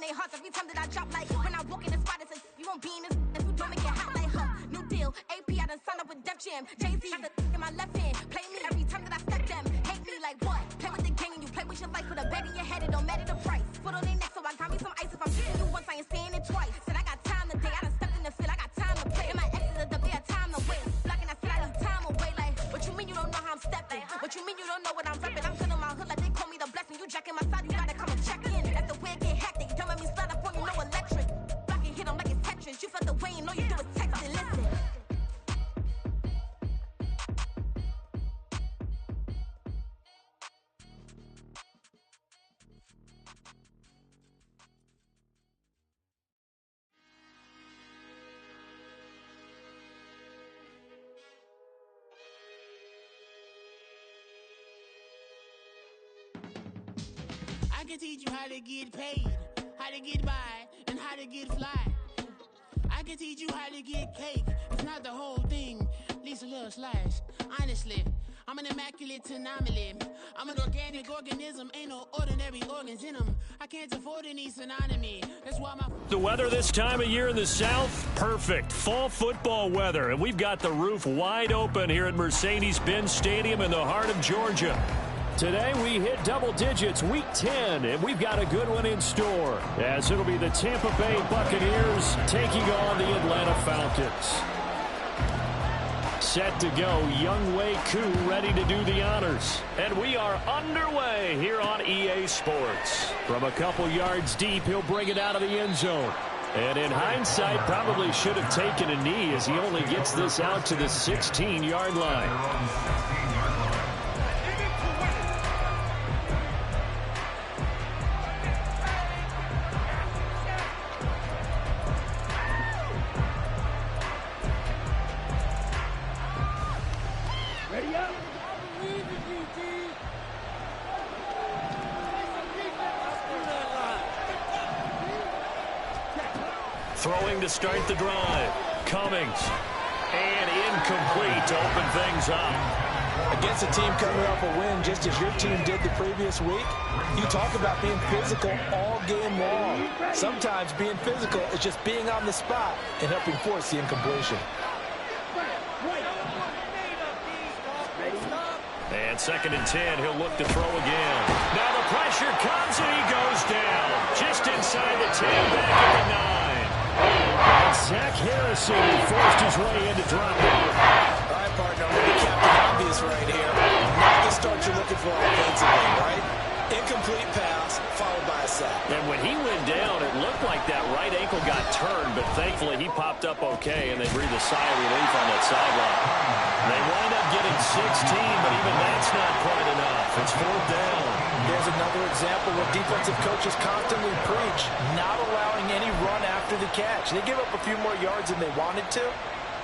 their hearts every time that I drop. Like when I walk in the spot, it says you won't be in this if you don't make it hot. Like new deal, AP I done signed up with Def Jam. Jay-Z got the in my left hand, play me every time that I step them. Hate me like what? Play with the gang and you play with your life with a bed in your head. It don't matter the price. Put on their neck, so I got me some ice. If I'm shooting you once, I ain't saying it twice. Said I got time today, I done stepped in the field, I got time to play. And my exes are they had time to wait. Blocking, I said I need time away. Like what you mean you don't know how I'm stepping? What you mean you don't know what I'm repping? I'm filling my hood like they call me the blessing. You jacking my side, you gotta come and check in. That's the way it get hectic. Don't let me slide up on you, no electric. Blocking, hit them like it's Tetris. You felt the way and all you do is text and listen. I can teach you how to get paid, how to get by, and how to get fly. I can teach you how to get cake. It's not the whole thing, at least a little slice. Honestly, I'm an immaculate anomaly. I'm an organic organism, ain't no ordinary organs in them. I can't afford any synonymy. That's why my... The weather this time of year in the South, perfect. Fall football weather, and we've got the roof wide open here at Mercedes-Benz Stadium in the heart of Georgia. Today we hit double digits, week 10, and we've got a good one in store, as it'll be the Tampa Bay Buccaneers taking on the Atlanta Falcons. Set to go, Younghoe Koo ready to do the honors. And we are underway here on EA Sports. From a couple yards deep, he'll bring it out of the end zone. And in hindsight, probably should have taken a knee as he only gets this out to the 16-yard line. Throwing to start the drive. Cummings. And incomplete to open things up. Against a team coming off a win just as your team did the previous week, you talk about being physical all game long. Sometimes being physical is just being on the spot and helping force the incompletion. And 2nd and 10, he'll look to throw again. Now the pressure comes and he goes down. Just inside the 10, back at the 9. And Zach Harrison forced his way into drop it. All right, partner, I'm going to be Captain Obvious right here. Not the start you're looking for offensively, right? Incomplete pass, followed by a sack. And when he went down, it looked like that right ankle got turned, but thankfully he popped up okay, and they breathed a sigh of relief on that sideline. They wind up getting 16, but even that's not quite enough. It's 4th down. There's another example where defensive coaches constantly preach, not allowing any run after the catch. They give up a few more yards than they wanted to,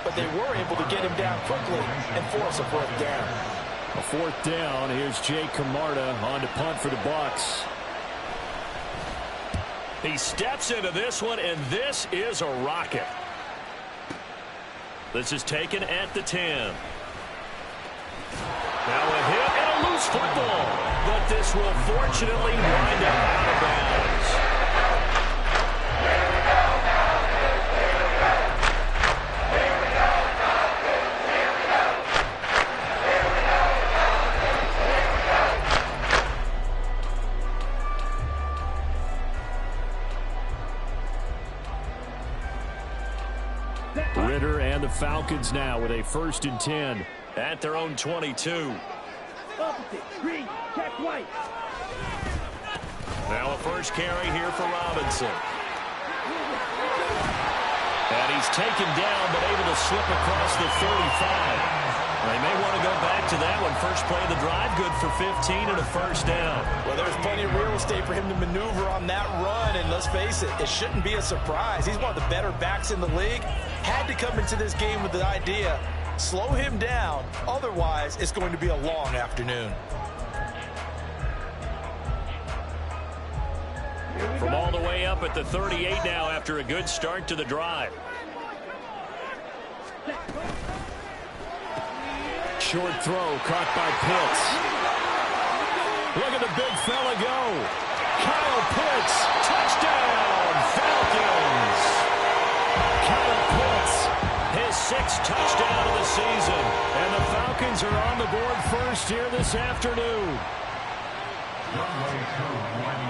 but they were able to get him down quickly and force a 4th down. A 4th down. Here's Jay Camarda on to punt for the Bucs. He steps into this one, and this is a rocket. This is taken at the 10. Now a hit and a loose football. But this will fortunately wind up out of bounds. Ritter and the Falcons now with a 1st and 10 at their own 22. Green, check white. Now a first carry here for Robinson. And he's taken down but able to slip across the 35. They may want to go back to that one. First play of the drive, good for 15 and a 1st down. Well, there's plenty of real estate for him to maneuver on that run, and let's face it, it shouldn't be a surprise. He's one of the better backs in the league. Had to come into this game with the idea, slow him down, otherwise it's going to be a long afternoon. From all the way up at the 38 now after a good start to the drive. Short throw caught by Pitts. Look at the big fella go. Kyle Pitts, touchdown, Falcons. Kyle Pitts, his 6th touchdown of the season. And the Falcons are on the board first here this afternoon.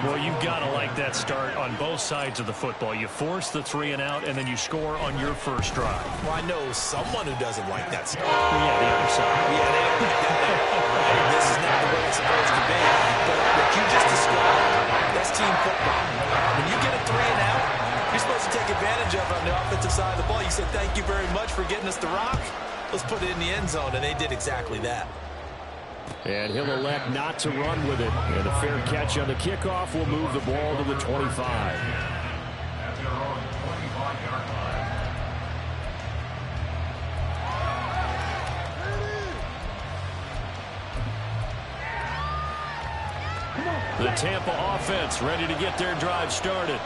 Well, you've got to like that start on both sides of the football. You force the 3 and out, and then you score on your first drive. Well, I know someone who doesn't like that start. Yeah, the other side. Yeah, this is not the way it's supposed to be. But what you just described, that's team football. When you get a 3 and out, you're supposed to take advantage of it on the offensive side of the ball. You said, thank you very much for getting us the rock. Let's put it in the end zone, and they did exactly that. And he'll elect not to run with it. And a fair catch on the kickoff will move the ball to the 25. The Tampa offense ready to get their drive started.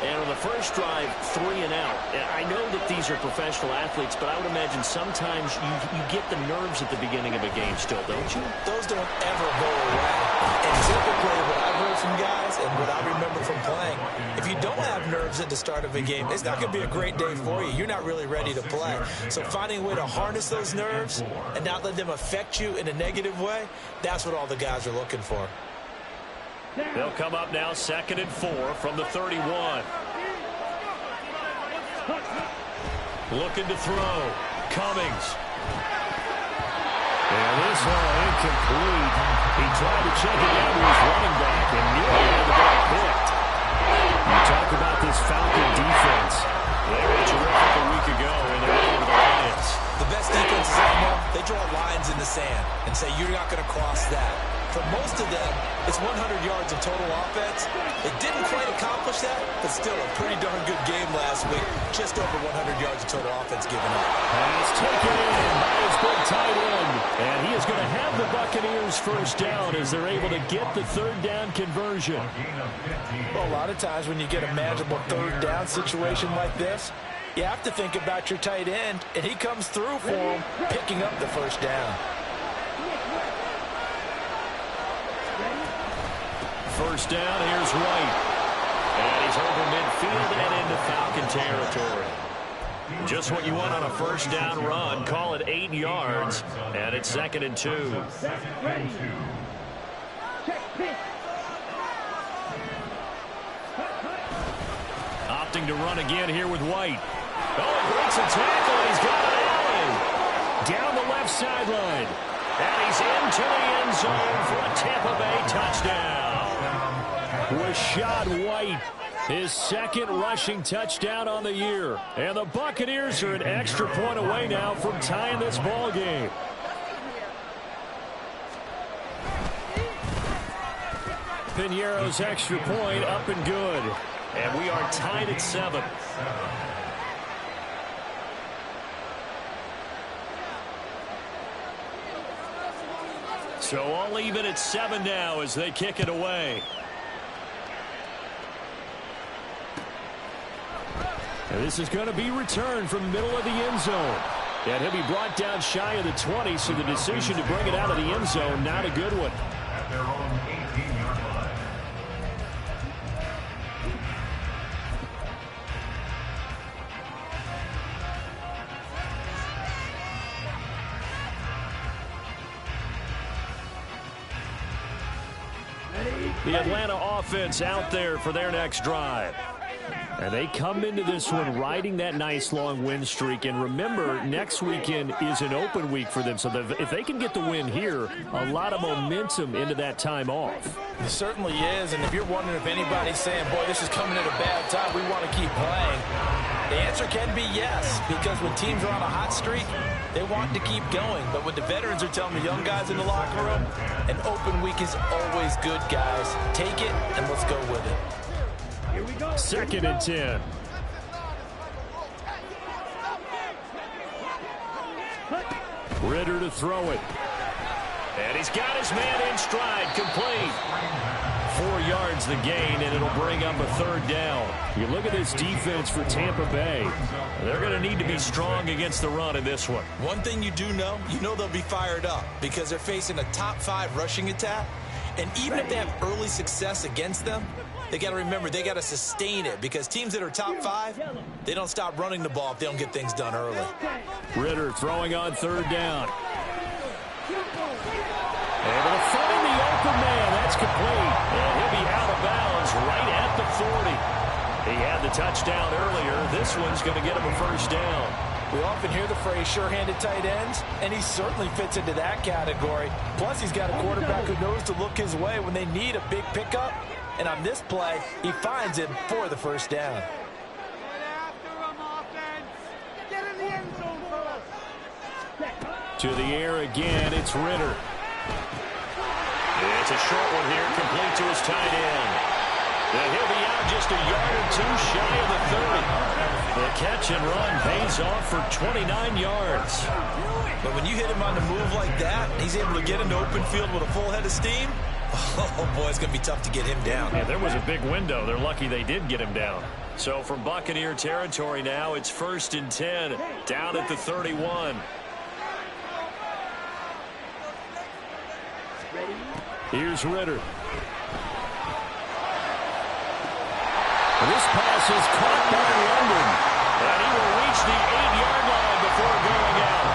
And on the first drive, 3 and out. I know that these are professional athletes, but I would imagine sometimes you get the nerves at the beginning of a game still, don't you? Those don't ever go away. And typically what I've heard from guys and what I remember from playing, if you don't have nerves at the start of a game, it's not going to be a great day for you. You're not really ready to play. So finding a way to harness those nerves and not let them affect you in a negative way, that's what all the guys are looking for. They'll come up now 2nd and 4 from the 31. Looking to throw. Cummings. And this one incomplete. He tried to check it down to his running back and nearly had the ball picked. You talk about this Falcon defense. They were terrific a week ago and they're over the Lions. The best defenses I know, they draw lines in the sand and say you're not going to cross that. For most of them, it's 100 yards of total offense. They didn't quite accomplish that, but still a pretty darn good game last week. Just over 100 yards of total offense given up. Pass taken in by his big tight end. And he is going to have the Buccaneers first down as they're able to get the 3rd down conversion. Well, a lot of times when you get a manageable 3rd down situation like this, you have to think about your tight end, and he comes through for him, picking up the first down. First down, here's White. And he's over midfield and into Falcon territory. Just what you want on a first down run. Call it 8 yards. And it's 2nd and 2. Opting to run again here with White. Oh, he breaks a tackle, and he's got an alley. Down the left sideline. And he's into the end zone for a Tampa Bay touchdown. Rashad White, his 2nd rushing touchdown on the year. And the Buccaneers are an extra point away now from tying this ball game. Piñeiro's extra point up and good. And we are tied at 7. So all even at 7 now as they kick it away. And this is going to be returned from the middle of the end zone. And he'll be brought down shy of the 20, so the decision to bring it out of the end zone, not a good one. At their own 18-yard line. The Atlanta offense out there for their next drive. And they come into this one riding that nice long win streak. And remember, next weekend is an open week for them. So if they can get the win here, a lot of momentum into that time off. It certainly is. And if you're wondering if anybody's saying, boy, this is coming at a bad time, we want to keep playing, the answer can be yes. Because when teams are on a hot streak, they want to keep going. But what the veterans are telling the young guys in the locker room, an open week is always good, guys. Take it and let's go with it. 2nd and 10. Ritter to throw it. And he's got his man in stride, complete. 4 yards the gain, and it'll bring up a 3rd down. You look at this defense for Tampa Bay. They're going to need to be strong against the run in this one. One thing you do know, they'll be fired up because they're facing a top 5 rushing attack. And even if they have early success against them, they got to remember they got to sustain it, because teams that are top 5, they don't stop running the ball if they don't get things done early. Ritter throwing on third down. Able to find the open man. That's complete. And he'll be out of bounds right at the 40. He had the touchdown earlier. This one's going to get him a first down. We often hear the phrase sure-handed tight ends, and he certainly fits into that category. Plus, he's got a quarterback who knows to look his way when they need a big pickup. And on this play, he finds him for the first down. To the air again, it's Ritter. It's a short one here, complete to his tight end. And he'll be out just a yard or two shy of the 30. The catch and run pays off for 29 yards. But when you hit him on the move like that, he's able to get into open field with a full head of steam. Oh, boy, it's going to be tough to get him down. Yeah, there was a big window. They're lucky they did get him down. So from Buccaneer territory now, it's 1st and 10, down at the 31. Here's Ritter. This pass is caught by London, and he will reach the 8-yard line before going out.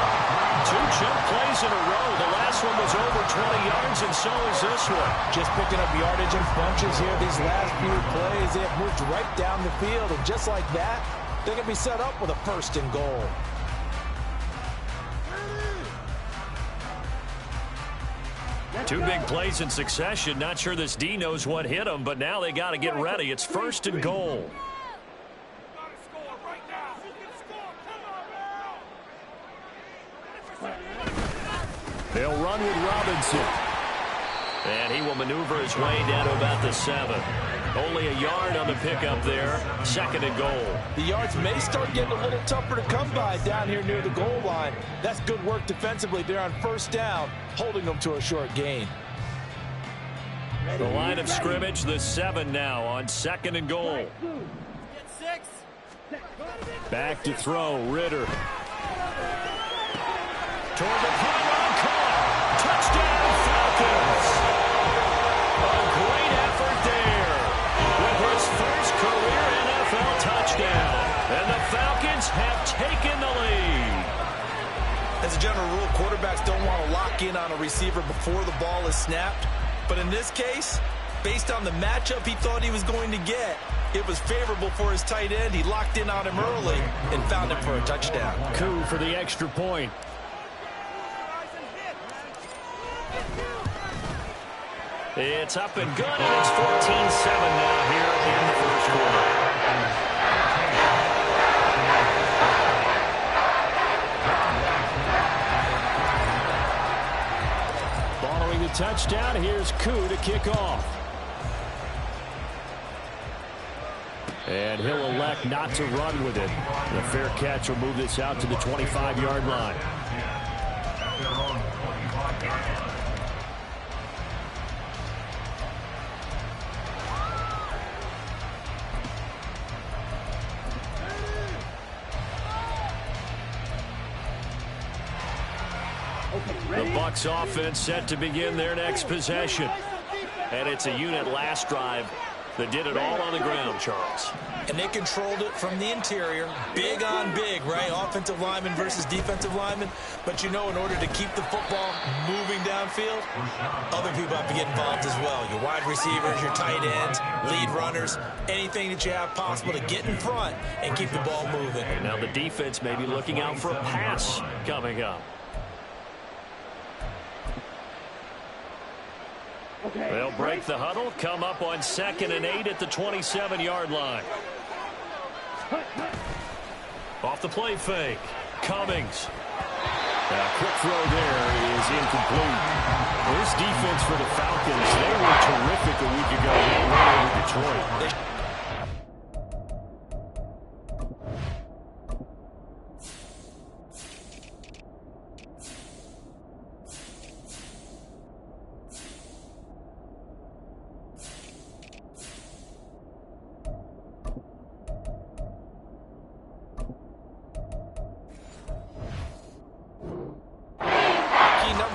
2 chunk plays in a row. The last one was over 20 yards, and so is this one. Just picking up yardage in bunches here. These last few plays, they have moved right down the field, and just like that, they're going to be set up with a 1st and goal. Two big plays in succession. Not sure this D knows what hit him, but now they got to get ready. It's 1st and goal. They'll run with Robinson. And he will maneuver his way down to about the 7. Only a yard on the pickup there. 2nd and goal. The yards may start getting a little tougher to come by down here near the goal line. That's good work defensively there on 1st down, holding them to a short gain. The line of scrimmage, the 7 now on 2nd and goal. Back to throw, Ritter. Toward the pylon, caught. Touchdown, Falcons. A great effort there with his first career NFL touchdown. And the Falcons have taken the lead. As a general rule, quarterbacks don't want to lock in on a receiver before the ball is snapped. But in this case, based on the matchup he thought he was going to get, it was favorable for his tight end. He locked in on him early and found him for a touchdown. Coup for the extra point. It's up and good, and it's 14-7 now here in the first quarter. Following the touchdown, here's Coup to kick off. And he'll elect not to run with it. The fair catch will move this out to the 25-yard line. The Bucs offense set to begin their next possession. And it's a unit last drive that did it all on the ground, Charles. And they controlled it from the interior. Big on big, right? Offensive lineman versus defensive lineman. But you know, in order to keep the football moving downfield, other people have to get involved as well. Your wide receivers, your tight ends, lead runners, anything that you have possible to get in front and keep the ball moving. And now the defense may be looking out for a pass coming up. They'll break the huddle, come up on 2nd and 8 at the 27-yard line. Off the play fake. Cummings. A quick throw there is incomplete. This defense for the Falcons, they were terrific a week ago. They won over Detroit.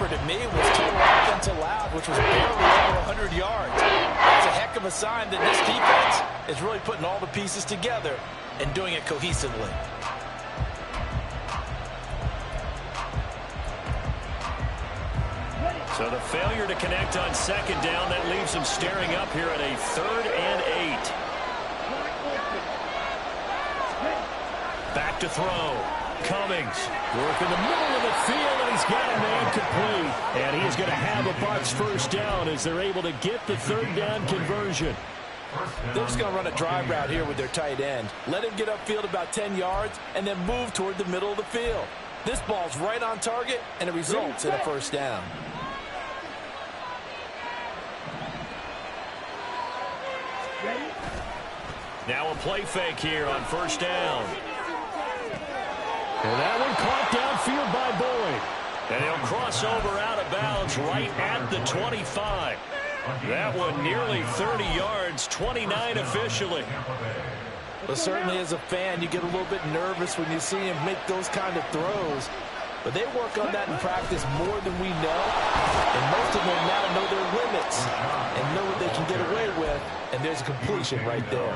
To me was total offense allowed, which was barely over 100 yards. That's a heck of a sign that this defense is really putting all the pieces together and doing it cohesively. So the failure to connect on second down, that leaves them staring up here at a 3rd and 8. Back to throw. Cummings work in the middle of the field, and he's got a man complete. And he's going to have a Bucs first down as they're able to get the 3rd down conversion. They're just going to run a drive route here with their tight end. Let him get upfield about 10 yards and then move toward the middle of the field. This ball's right on target, and it results in a first down. Now a play fake here on first down. And that one caught downfield by Boyd. And he'll cross over out of bounds right at the 25. That one nearly 30 yards, 29 officially. Well, certainly as a fan, you get a little bit nervous when you see him make those kind of throws. But they work on that in practice more than we know. And most of them now know their limits and know what they can get away with. And there's a completion right there.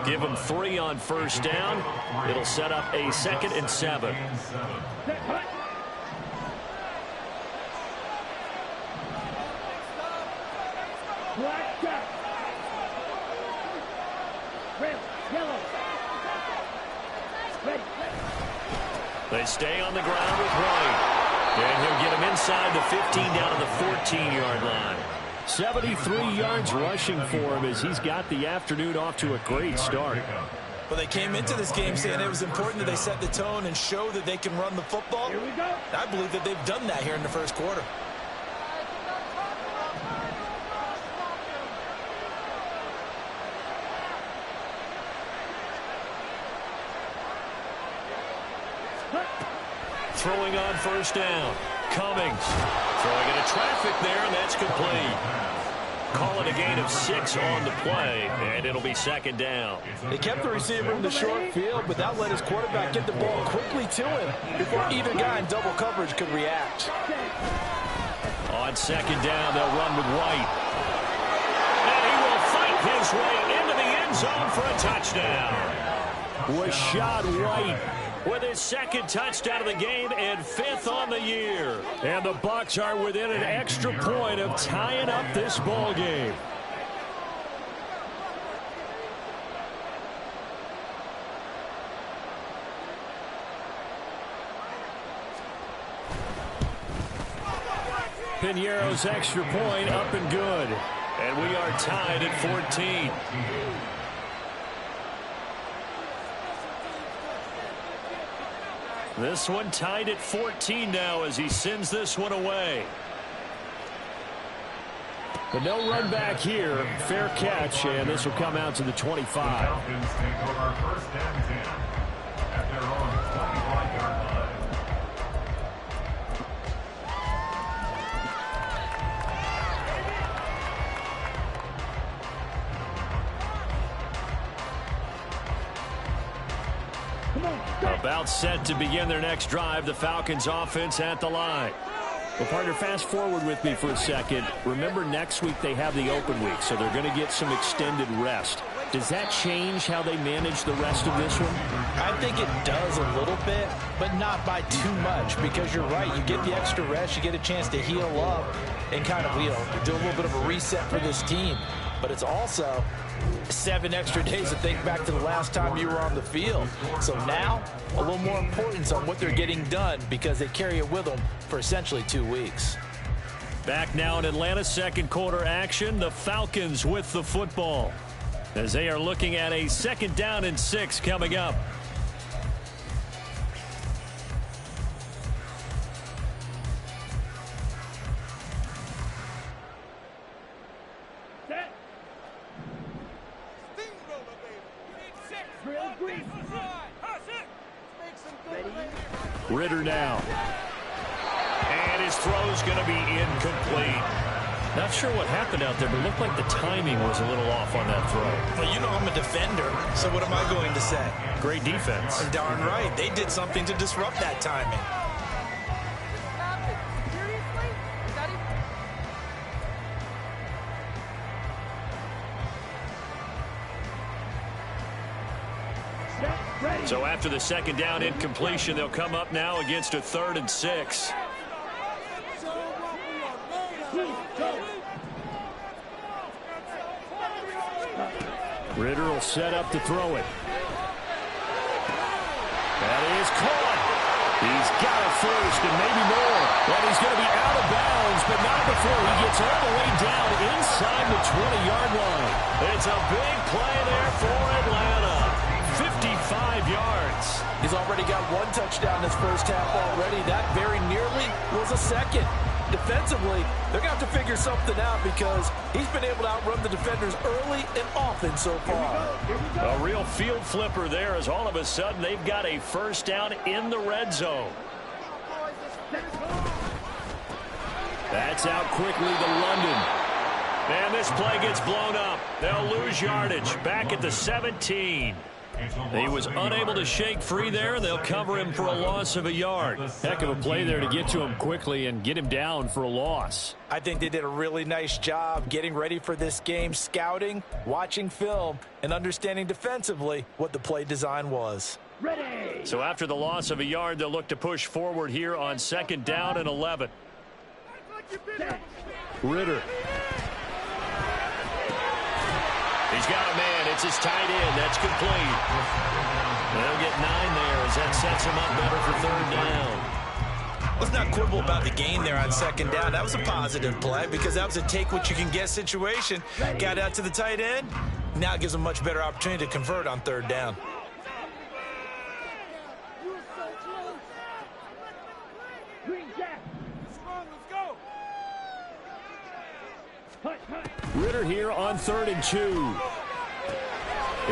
Give them 3 on first down. It'll set up a 2nd and 7. They stay on the ground with White. And he'll get him inside the 15 down to the 14-yard line. 73 yards rushing for him as he's got the afternoon off to a great start. Well, they came into this game saying it was important that they set the tone and show that they can run the football. Here we go. I believe that they've done that here in the first quarter. Throwing on first down. Cummings throwing into traffic there, and that's complete. Call it a gain of 6 on the play, and it'll be 2nd down. They kept the receiver in the short field, but that let his quarterback get the ball quickly to him before either guy in double coverage could react. On 2nd down, they'll run with White. And he will fight his way into the end zone for a touchdown. Rashad White with his 2nd touchdown of the game and 5th on the year. And the Bucs are within an extra point of tying up this ball game. Piñeiro's extra point up and good. And we are tied at 14. This one tied at 14 now as he sends this one away. But no run back here. Fair catch, and this will come out to the 25. Falcons take over first and 10 at their own 25-yard line. About set to begin their next drive. The Falcons offense at the line. Well, partner, fast forward with me for a second. Remember, next week they have the open week, so they're going to get some extended rest. Does that change how they manage the rest of this one? I think it does a little bit, but not by too much, because you're right. You get the extra rest. You get a chance to heal up and kind of, do a little bit of a reset for this team. But it's also 7 extra days to think back to the last time you were on the field. So now, a little more importance on what they're getting done because they carry it with them for essentially 2 weeks. Back now in Atlanta's second quarter action. The Falcons with the football as they are looking at a 2nd down and 6 coming up. Ritter now. And his throw's going to be incomplete. Not sure what happened out there, but it looked like the timing was a little off on that throw. Well, you know I'm a defender, so what am I going to say? Great defense. Darn right. They did something to disrupt that timing. So after the second down incompletion, they'll come up now against a 3rd and 6. Ritter will set up to throw it. That is caught. He's got a first and maybe more. But he's going to be out of bounds, but not before he gets all the way down inside the 20-yard line. It's a big play there for Atlanta. 55 yards. He's already got 1 touchdown this first half already. That very nearly was a second. Defensively, they're going to have to figure something out because he's been able to outrun the defenders early and often so far. A real field flipper there as all of a sudden they've got a first down in the red zone. That's out quickly to London. Man, this play gets blown up. They'll lose yardage back at the 17. He was unable to shake free there, and they'll cover him for a loss of a yard. Heck of a play there to get to him quickly and get him down for a loss. I think they did a really nice job getting ready for this game, scouting, watching film, and understanding defensively what the play design was. Ready. So after the loss of a yard, they'll look to push forward here on 2nd down and 11. Ritter. He's got a man. It's his tight end. That's complete. They'll get 9 there as that sets him up better for 3rd down. Let's not quibble about the gain there on 2nd down. That was a positive play because that was a take-what-you-can-get situation. Got out to the tight end. Now it gives him a much better opportunity to convert on 3rd down. Ritter here on 3rd and 2.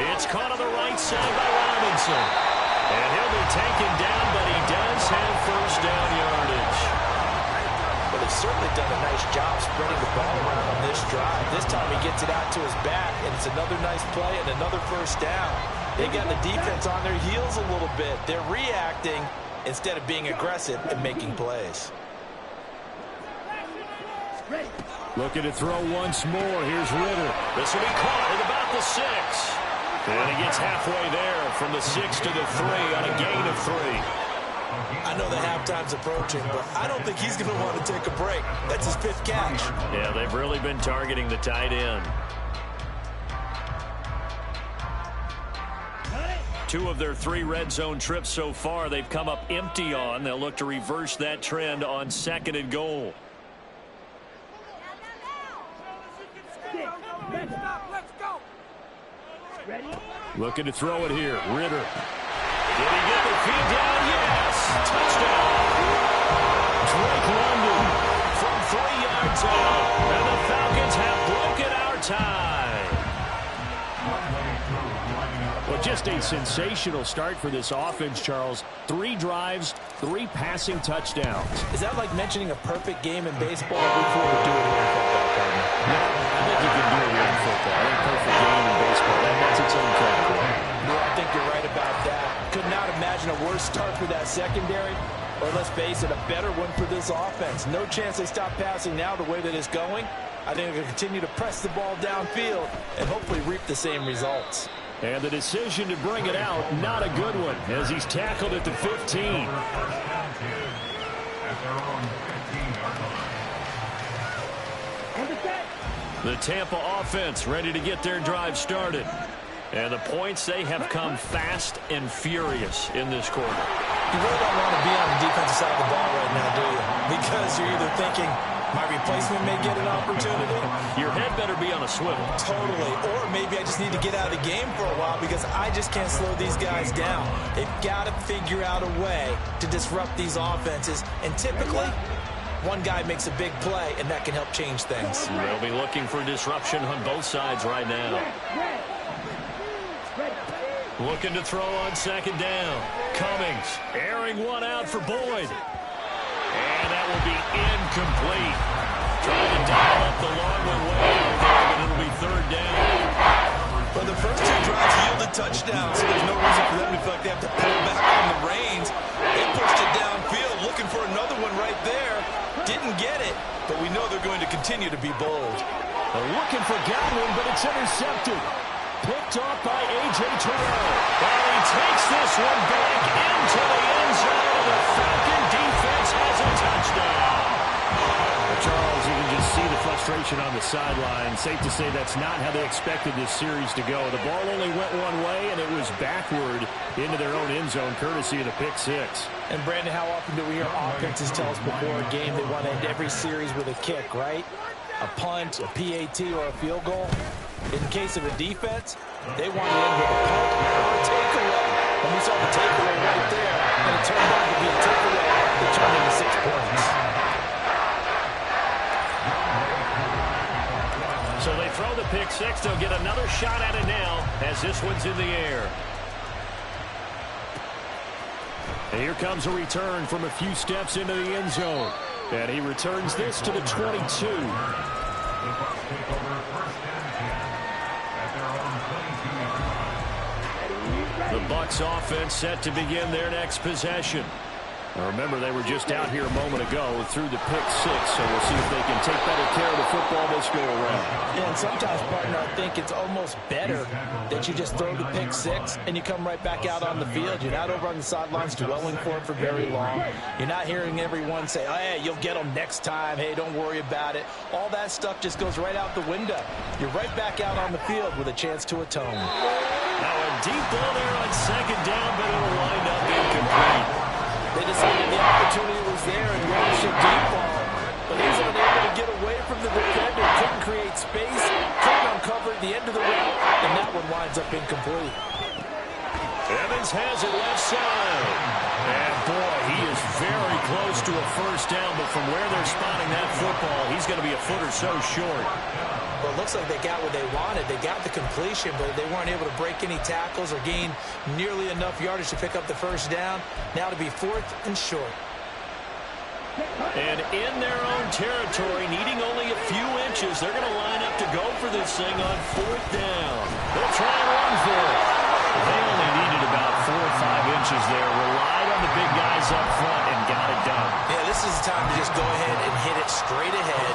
It's caught on the right side by Robinson. And he'll be taken down, but he does have first down yardage. But he's certainly done a nice job spreading the ball around on this drive. This time he gets it out to his back, and it's another nice play and another first down. They got the defense on their heels a little bit. They're reacting instead of being aggressive and making plays. Looking to throw once more. Here's Ritter. This will be caught at about the 6. And he gets halfway there from the 6 to the 3 on a gain of 3. I know the halftime's approaching, but I don't think he's going to want to take a break. That's his 5th catch. Yeah, they've really been targeting the tight end. 2 of their 3 red zone trips so far, they've come up empty on. They'll look to reverse that trend on 2nd and goal. Looking to throw it here. Ritter. Did he get the feed down? Yes. Touchdown. Drake London from 3 yards out. And the Falcons have broken our tie. Well, just a sensational start for this offense, Charles. 3 drives, 3 passing touchdowns. Is that like mentioning a perfect game in baseball? Look forward to doing it in football, partner. No, I think you can do it in football. I think perfect game in baseball. That's its own category. No, I think you're right about that. Could not imagine a worse start for that secondary, or let's face it, a better one for this offense. No chance they stop passing now the way that it's going. I think they're going to continue to press the ball downfield and hopefully reap the same results. And the decision to bring it out, not a good one, as he's tackled at the 15. The Tampa offense ready to get their drive started. And the points, they have come fast and furious in this quarter. You really don't want to be on the defensive side of the ball right now, do you? Because you're either thinking, my replacement may get an opportunity. Your head better be on a swivel. Totally. Or maybe I just need to get out of the game for a while because I just can't slow these guys down. They've got to figure out a way to disrupt these offenses. And typically, one guy makes a big play, and that can help change things. They'll be looking for disruption on both sides right now. Looking to throw on 2nd down. Cummings airing one out for Boyd. And that will be incomplete. Trying to dial up the long one way out there, but it'll be 3rd down. Well, the first 2 drives yielded touchdowns, so there's no reason for them to feel like they have to pull back on the reins. They pushed it downfield, looking for another one right there. Didn't get it, but we know they're going to continue to be bold. They're looking for Godwin, but it's intercepted. picked off by A.J. Terrell. And he takes this one back into the end zone. The Falcon defense has a touchdown. Charles, you can just see the frustration on the sideline. Safe to say that's not how they expected this series to go. The ball only went one way, and it was backward into their own end zone, courtesy of the pick six. And, Brandon, how often do we hear offenses tell us before a game they want to end every series with a kick, right? A punt, a PAT, or a field goal. In case of a defense, they want to end with a punt or a takeaway. And we saw the takeaway right there, and it turned out to be a takeaway that turned into 6 points. So they throw the pick six. They'll get another shot at it now as this one's in the air. And here comes a return from a few steps into the end zone. And he returns this to the 22. The Bucs offense set to begin their next possession. Now remember, they were just out here a moment ago through the pick six, so we'll see if they can take better care of the football this go around. Yeah, and sometimes, partner, I think it's almost better that you just throw the pick six and you come right back out on the field. You're not over on the sidelines dwelling for it for very long. You're not hearing everyone say, oh, hey, you'll get them next time. Hey, don't worry about it. All that stuff just goes right out the window. You're right back out on the field with a chance to atone. Now a deep ball there on second down, but it'll wind up incomplete. They decided the opportunity was there and rushed a deep ball, but he's unable to get away from the defender, couldn't create space, couldn't uncover the end of the route, and that one winds up incomplete. Evans has it left side. And boy, he is very close to a first down, but from where they're spotting that football, he's going to be a foot or so short. Well, it looks like they got what they wanted. They got the completion, but they weren't able to break any tackles or gain nearly enough yardage to pick up the first down. Now to be 4th and short. And in their own territory, needing only a few inches, they're going to line up to go for this thing on 4th down. They'll try and run for it. They only needed about 4 or 5 inches there. Relied on the big guys up front and got it done. Yeah, this is the time to just go ahead and hit it straight ahead.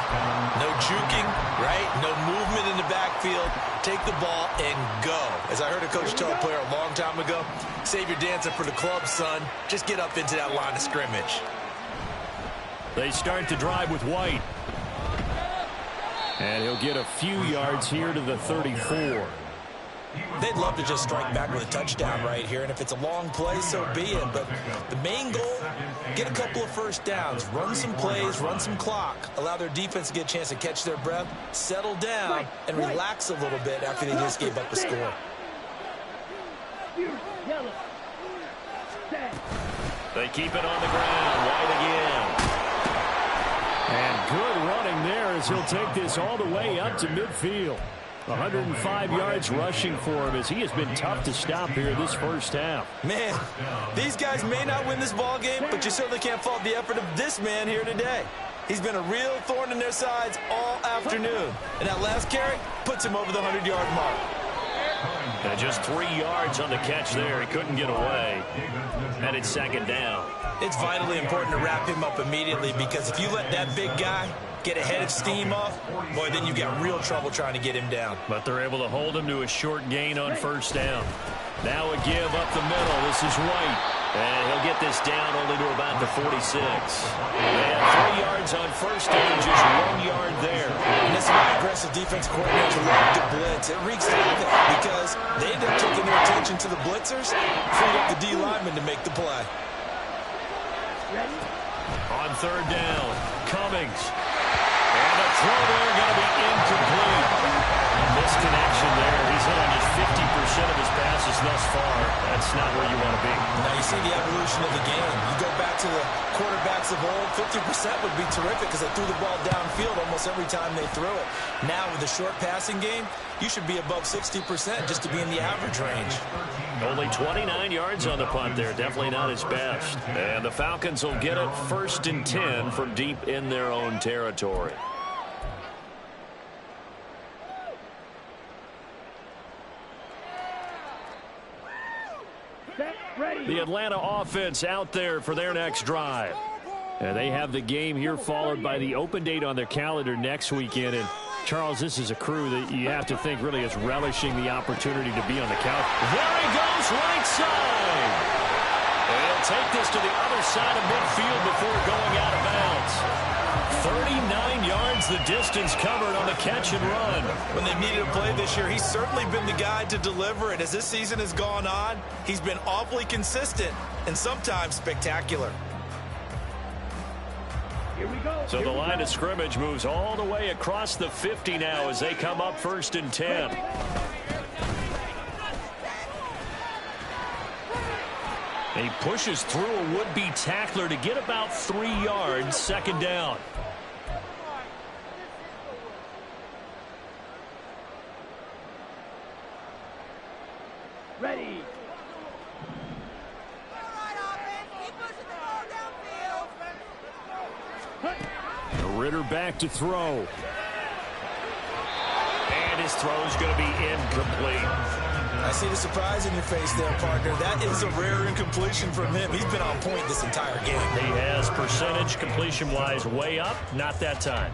No juking, right? No movement in the backfield. Take the ball and go. As I heard a coach tell a player a long time ago, save your dancing for the club, son. Just get up into that line of scrimmage. They start the drive with White. And he'll get a few yards here to the 34. They'd love to just strike back with a touchdown right here, and if it's a long play, so be it. But the main goal, get a couple of first downs, run some plays, run some clock, allow their defense to get a chance to catch their breath, settle down, and relax a little bit after they just gave up the score. They keep it on the ground. White again. And good running there as he'll take this all the way up to midfield. 105 yards rushing for him as he has been tough to stop here this first half. Man, these guys may not win this ball game, but you certainly can't fault the effort of this man here today. He's been a real thorn in their sides all afternoon. And that last carry puts him over the 100-yard mark. And just 3 yards on the catch there. He couldn't get away. And it's second down. It's vitally important to wrap him up immediately because if you let that big guy get a head of steam off, boy, then you've got real trouble trying to get him down. But they're able to hold him to a short gain on first down. Now a give up the middle. This is White. And he'll get this down only to about the 46. And 3 yards on first down, just 1 yard there. And this is why aggressive defense coordinators love to blitz. It wreaks havoc because they end up taking their attention to the blitzers, freed up the D lineman to make the play. On third down, Cummings. And a throw there going to be incomplete. Misconnection there. He's hit on just 50% of his passes thus far. That's not where you want to be. Now you see the evolution of the game. You go back to the quarterbacks of old, 50% would be terrific because they threw the ball downfield almost every time they threw it. Now with the short passing game, you should be above 60% just to be in the average range. Only 29 yards on the punt there. Definitely not his best. And the Falcons will get it 1st and 10 from deep in their own territory. The Atlanta offense out there for their next drive. And they have the game here followed by the open date on their calendar next weekend. And Charles, this is a crew that you have to think really is relishing the opportunity to be on the couch. There he goes, right side. And he'll take this to the other side of midfield before going out of bounds. 39 yards the distance covered on the catch and run. When they needed a play this year, he's certainly been the guy to deliver. And as this season has gone on, he's been awfully consistent and sometimes spectacular. So the line of scrimmage moves all the way across the 50 now as they come up 1st and 10. And he pushes through a would-be tackler to get about 3 yards, 2nd down. Ready. Ritter back to throw. And his throw is going to be incomplete. I see the surprise in your face there, partner. That is a rare incompletion from him. He's been on point this entire game. He has percentage completion-wise way up. Not that time.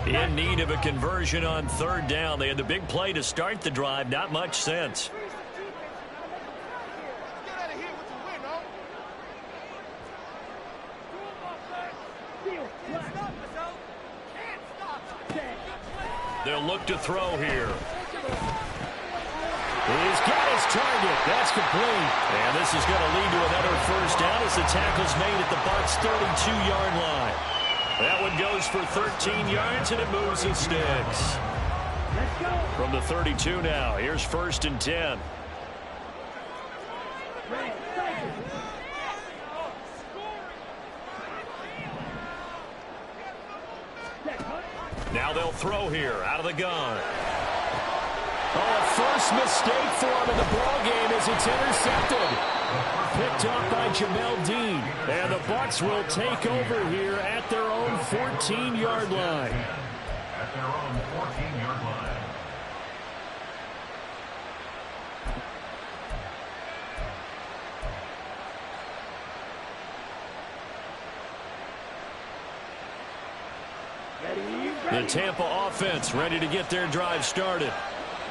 In need of a conversion on 3rd down. They had the big play to start the drive. Not much sense. They'll look to throw here. He's got his target. That's complete. And this is going to lead to another 1st down as the tackle's made at the Bucs' 32-yard line. That one goes for 13 yards, and it moves the sticks. From the 32 now, here's 1st and 10. Now they'll throw here out of the gun. Oh, a first mistake for him in the ball game as it's intercepted. Picked off by Jamel Dean. And the Bucs will take over here at their own 14-yard line. At their own 14-yard line. The Tampa offense ready to get their drive started.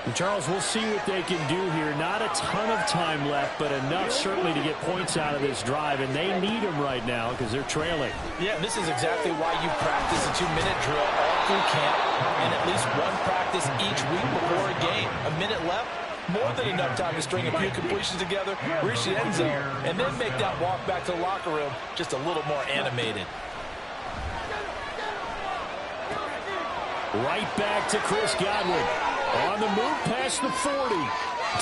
And Charles, we'll see what they can do here. Not a ton of time left, but enough certainly to get points out of this drive, and they need them right now because they're trailing. Yeah, this is exactly why you practice a 2-minute drill all through camp and at least one practice each week before a game. A minute left, more than enough time to string a few completions together, reach the end zone, and then make that walk back to the locker room just a little more animated. Right back to Chris Godwin. On the move past the 40.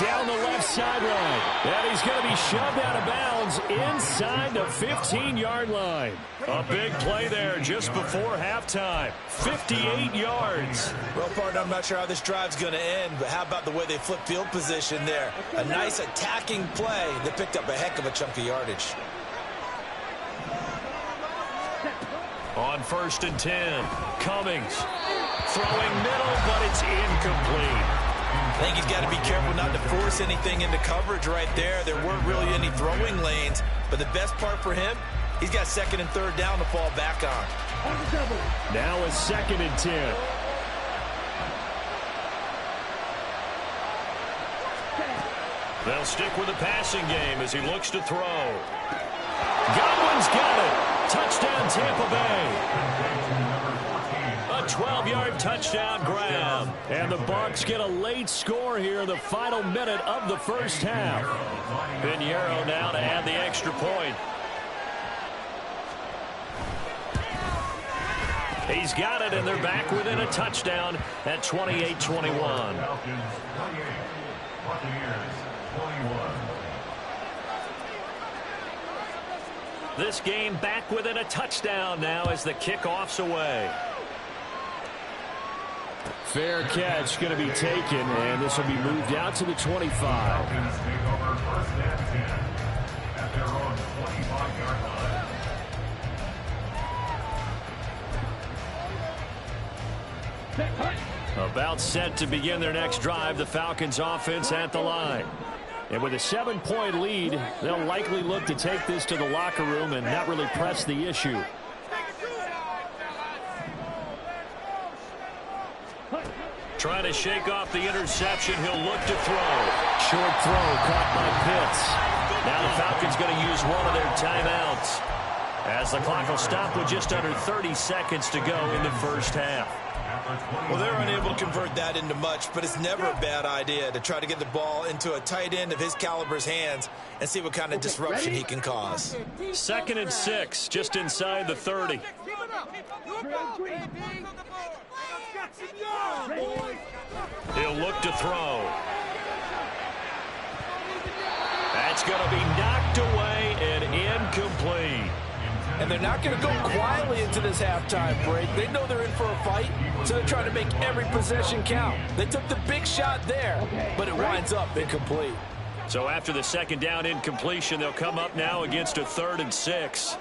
Down the left sideline. And he's going to be shoved out of bounds inside the 15-yard line. A big play there just before halftime. 58 yards. Well, partner, I'm not sure how this drive's going to end, but how about the way they flip field position there? A nice attacking play that picked up a heck of a chunk of yardage. On 1st and 10, Cummings throwing middle, but it's incomplete. I think he's got to be careful not to force anything into coverage right there. There weren't really any throwing lanes, but the best part for him, he's got 2nd and 3rd down to fall back on. Now a 2nd and 10. They'll stick with the passing game as he looks to throw. Godwin's got it. Touchdown, Tampa Bay. A 12-yard touchdown grab. And the Bucs get a late score here in the final minute of the 1st half. Pinheiro now to add the extra point. He's got it, and they're back within a touchdown at 28-21. This game back within a touchdown now as the kickoff's away. Fair catch going to be taken, and this will be moved out to the 25. About set to begin their next drive, the Falcons offense at the line. And with a 7-point lead, they'll likely look to take this to the locker room and not really press the issue. Trying to shake off the interception. He'll look to throw. Short throw caught by Pitts. Now the Falcons going to use one of their timeouts, as the clock will stop with just under 30 seconds to go in the first half. Well, they're unable to convert that into much, but it's never a bad idea to try to get the ball into a tight end of his caliber's hands and see what kind of disruption he can cause. 2nd and 6, just inside the 30. He'll look to throw. That's going to be knocked away and incomplete. And they're not going to go quietly into this halftime break. They know they're in for a fight, so they're trying to make every possession count. They took the big shot there, but it winds up incomplete. So after the 2nd down incompletion, they'll come up now against a 3rd and 6.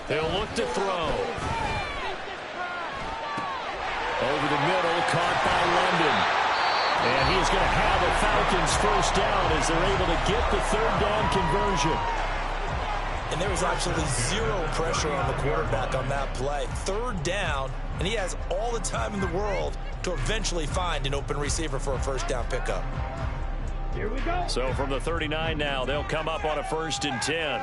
They'll look to throw. Over the middle, caught by London. And he's going to have a Falcons first down as they're able to get the 3rd down conversion. And there was absolutely zero pressure on the quarterback on that play. 3rd down, and he has all the time in the world to eventually find an open receiver for a first down pickup. Here we go. So from the 39 now, they'll come up on a 1st and 10.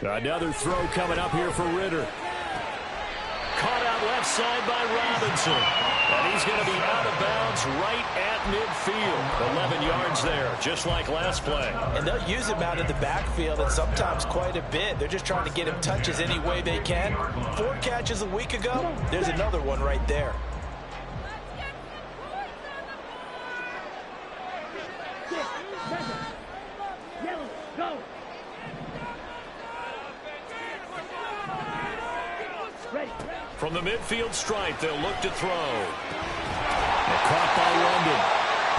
Another throw coming up here for Ritter. Caught out left side by Robinson. And he's going to be out of bounds right at midfield. 11 yards there, just like last play. And they'll use him out of the backfield, and sometimes quite a bit. They're just trying to get him touches any way they can. 4 catches a week ago. There's another one right there. Go. From the midfield stripe, they'll look to throw. Caught by London.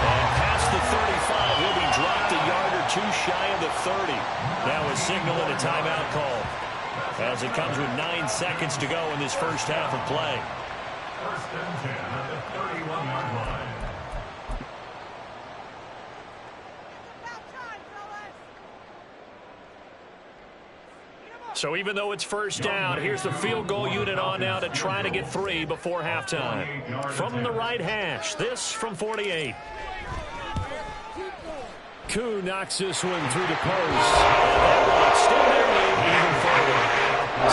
And past the 35, will be dropped a yard or 2 shy of the 30. Now a signal and a timeout call, as it comes with 9 seconds to go in this first half of play. 1st and 10 at the 31-yard line. So even though it's first down, here's the field goal unit on now to try to get 3 before halftime. From the right hash, this from 48. Koo knocks this one through the post. That will extend their lead even further.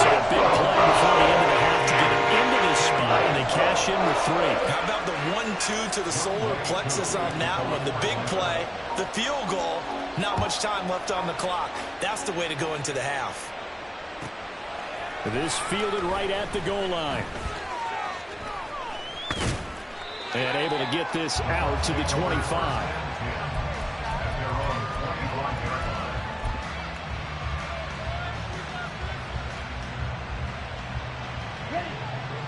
So a big play before the end of the half to get it into this spot, and they cash in with 3. How about the 1-2 to the solar plexus on that one? The big play, the field goal, not much time left on the clock. That's the way to go into the half. This fielded right at the goal line. And able to get this out to the 25.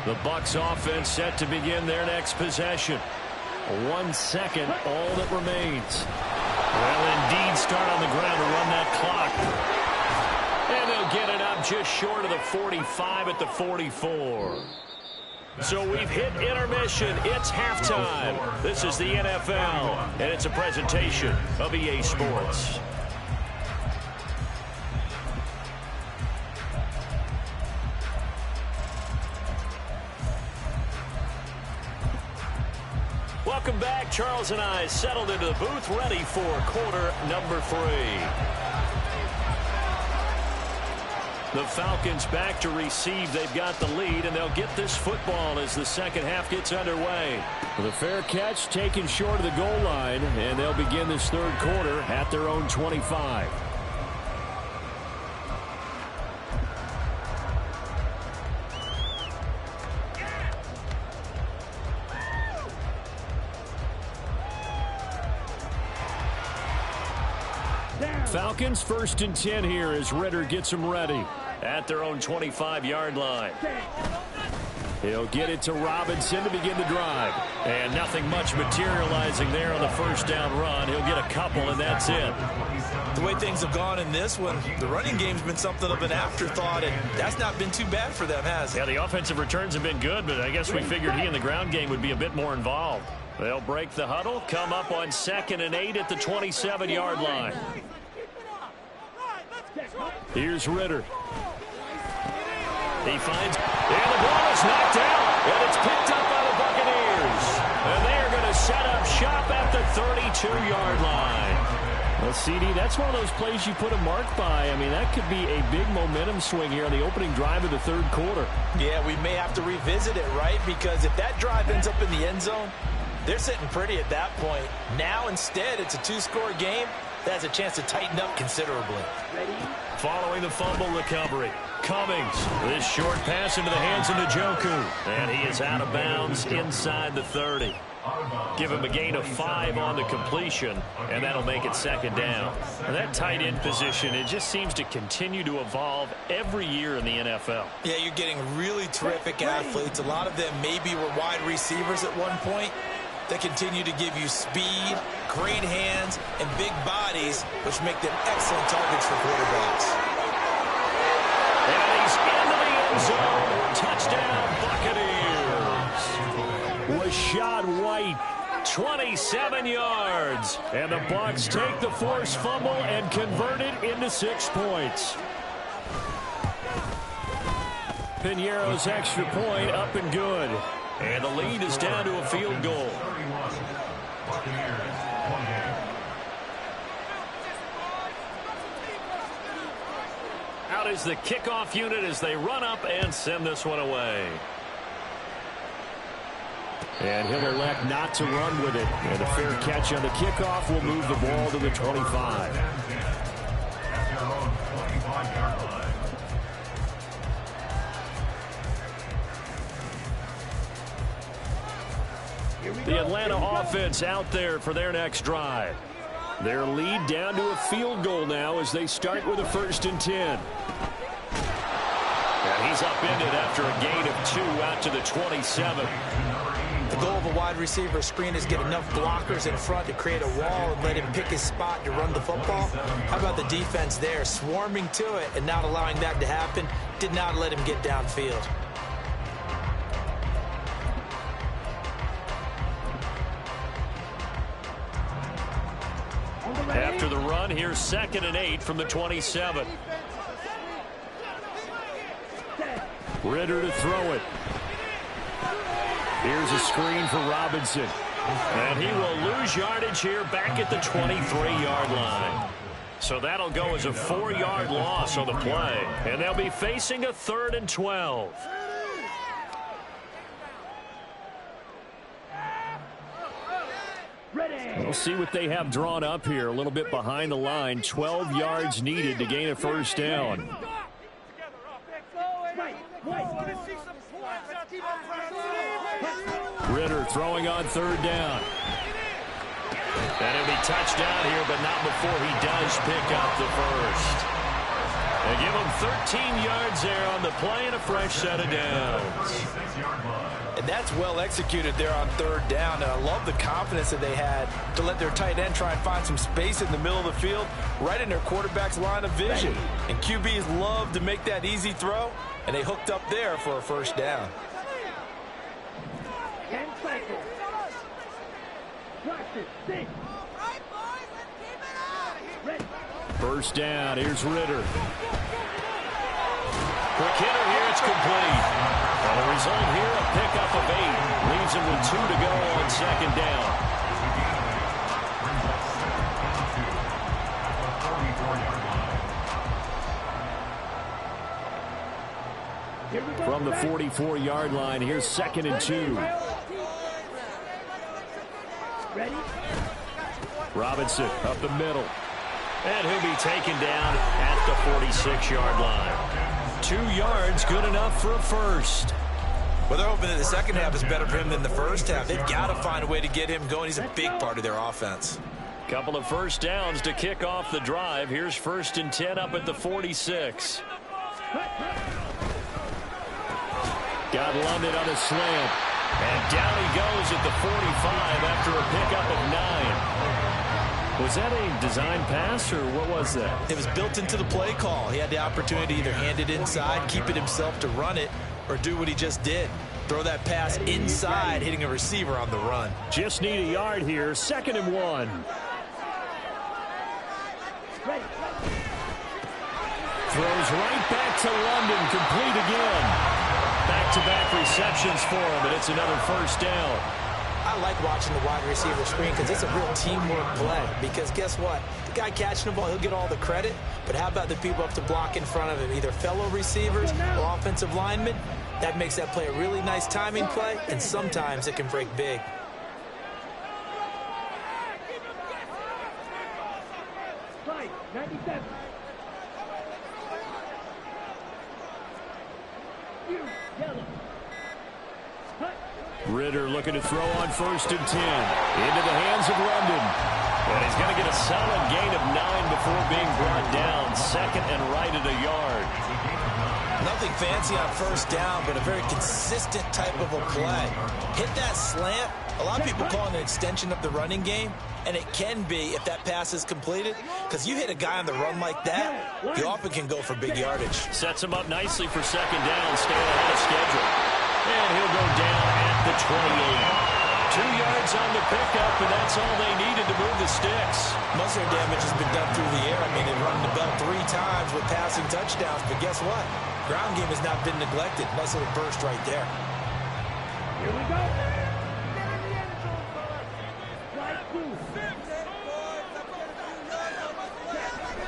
The Bucs offense set to begin their next possession. 1 second, all that remains. Well, indeed, start on the ground to run that clock. And they'll get it up just short of the 45 at the 44. So we've hit intermission. It's halftime. This is the NFL, and it's a presentation of EA Sports. Welcome back. Charles and I settled into the booth, ready for quarter number 3. The Falcons back to receive. They've got the lead, and they'll get this football as the second half gets underway. With a fair catch taken short of the goal line, and they'll begin this 3rd quarter at their own 25. Falcons 1st and 10 here as Ritter gets them ready at their own 25-yard line. He'll get it to Robinson to begin the drive. And nothing much materializing there on the first down run. He'll get a couple, and that's it. the way things have gone in this one, the running game's been something of an afterthought, and that's not been too bad for them, has it? Yeah, the offensive returns have been good, but I guess we figured he in the ground game would be a bit more involved. They'll break the huddle, come up on 2nd and 8 at the 27-yard line. Here's Ritter. He finds, and the ball is knocked out, and it's picked up by the Buccaneers. And they are going to set up shop at the 32-yard line. Well, CD, that's one of those plays you put a mark by. I mean, that could be a big momentum swing here on the opening drive of the third quarter. Yeah, we may have to revisit it, right? Because if that drive ends up in the end zone, they're sitting pretty at that point. Now, instead, it's a 2-score game that has a chance to tighten up considerably. Following the fumble recovery, Cummings. This short pass into the hands of Njoku. And he is out of bounds inside the 30. Give him a gain of 5 on the completion, and that'll make it 2nd down. And that tight end position, it just seems to continue to evolve every year in the NFL. Yeah, you're getting really terrific athletes. A lot of them maybe were wide receivers at one point. They continue to give you speed, great hands, and big bodies, which make them excellent targets for quarterbacks. And he's into the end zone. Touchdown, Buccaneers. Rashad White, 27 yards. And the Bucs take the forced fumble and convert it into 6 points. Piñeiro's extra point up and good. And the lead is down to a field goal. Out is the kickoff unit as they run up and send this one away. And he'll elect not to run with it. And a fair catch on the kickoff will move the ball to the 25. The Atlanta offense out there for their next drive. Their lead down to a field goal now as they start with a 1st and 10. And he's upended after a gain of 2 out to the 27. The goal of a wide receiver screen is get enough blockers in front to create a wall and let him pick his spot to run the football. How about the defense there, swarming to it and not allowing that to happen? Did not let him get downfield. After the run, here's 2nd and 8 from the 27. Ritter to throw it. Here's a screen for Robinson. And he will lose yardage here back at the 23-yard line. So that'll go as a 4-yard loss on the play. And they'll be facing a 3rd and 12. We'll see what they have drawn up here. A little bit behind the line. 12 yards needed to gain a 1st down. Ritter throwing on 3rd down. And it'll be touchdown here, but not before he does pick up the 1st. They give him 13 yards there on the play and a fresh set of downs. And that's well executed there on 3rd down. And I love the confidence that they had to let their tight end try and find some space in the middle of the field, right in their quarterback's line of vision. And QBs love to make that easy throw, and they hooked up there for a 1st down. First down, here's Ritter. Quick hitter here, it's complete. And the result here, a pickup of 8. Leaves him with 2 to go on 2nd down. From the 44-yard line, here's 2nd and 2. Ready? Robinson up the middle. And he'll be taken down at the 46-yard line. 2 yards, good enough for a 1st. Well, they're hoping that the second half is better for him than the first half. They've got to find a way to get him going. He's a big part of their offense. Couple of 1st downs to kick off the drive. Here's 1st and 10 up at the 46. Got London on a slant. And down he goes at the 45 after a pickup of 9. Was that a design pass, or what was that? It was built into the play call. He had the opportunity to either hand it inside, keep it himself to run it, or do what he just did. Throw that pass inside, hitting a receiver on the run. Just need a yard here. 2nd and 1. Throws right back to London, complete again. Back-to-back receptions for him, and it's another first down. I like watching the wide receiver screen because it's a real teamwork play. Because guess what? The guy catching the ball, he'll get all the credit. But how about the people up to block in front of him, either fellow receivers or offensive linemen? That makes that play a really nice timing play, and sometimes it can break big. Right, 97. Yellow. Ritter looking to throw on 1st and 10. Into the hands of London. And he's going to get a solid gain of 9 before being brought down. 2nd and right at a yard. Nothing fancy on 1st down, but a very consistent type of a play. Hit that slant. A lot of people call it an extension of the running game, and it can be if that pass is completed, because you hit a guy on the run like that, you often can go for big yardage. Sets him up nicely for 2nd down, staying ahead of schedule. And he'll go down at the 28. 2 yards on the pickup, and that's all they needed to move the sticks. Most of their damage has been done through the air. I mean, they've run the bell 3 times with passing touchdowns, but guess what? Ground game has not been neglected. Nice little burst right there. Here we go.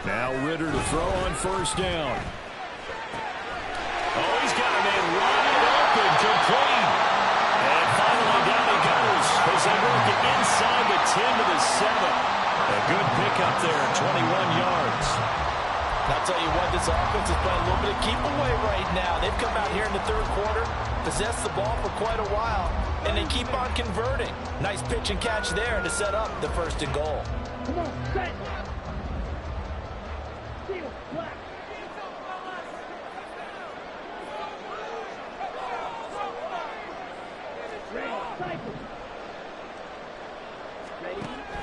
Now Ritter to throw on 1st down. Oh, he's got a man wide open, complete. And finally down he goes as they work it inside the 10 to the 7. A good pickup there, 21 yards. And I'll tell you what, this offense is playing a little bit of keep away right now. They've come out here in the 3rd quarter, possessed the ball for quite a while, and they keep on converting. Nice pitch and catch there to set up the 1st and goal. Come on, set. Seal, black.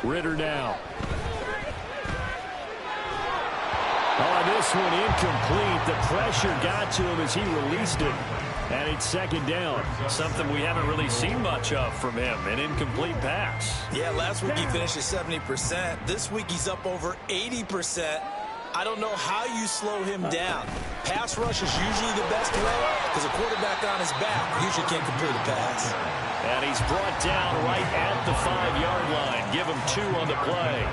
Ritter now. Oh, this one incomplete. The pressure got to him as he released it. And it's 2nd down. Something we haven't really seen much of from him. An incomplete pass. Yeah, last week he finished at 70%. This week he's up over 80%. I don't know how you slow him down. Pass rush is usually the best way because a quarterback on his back usually can't complete a pass. And he's brought down right at the 5-yard line. Give him 2 on the play.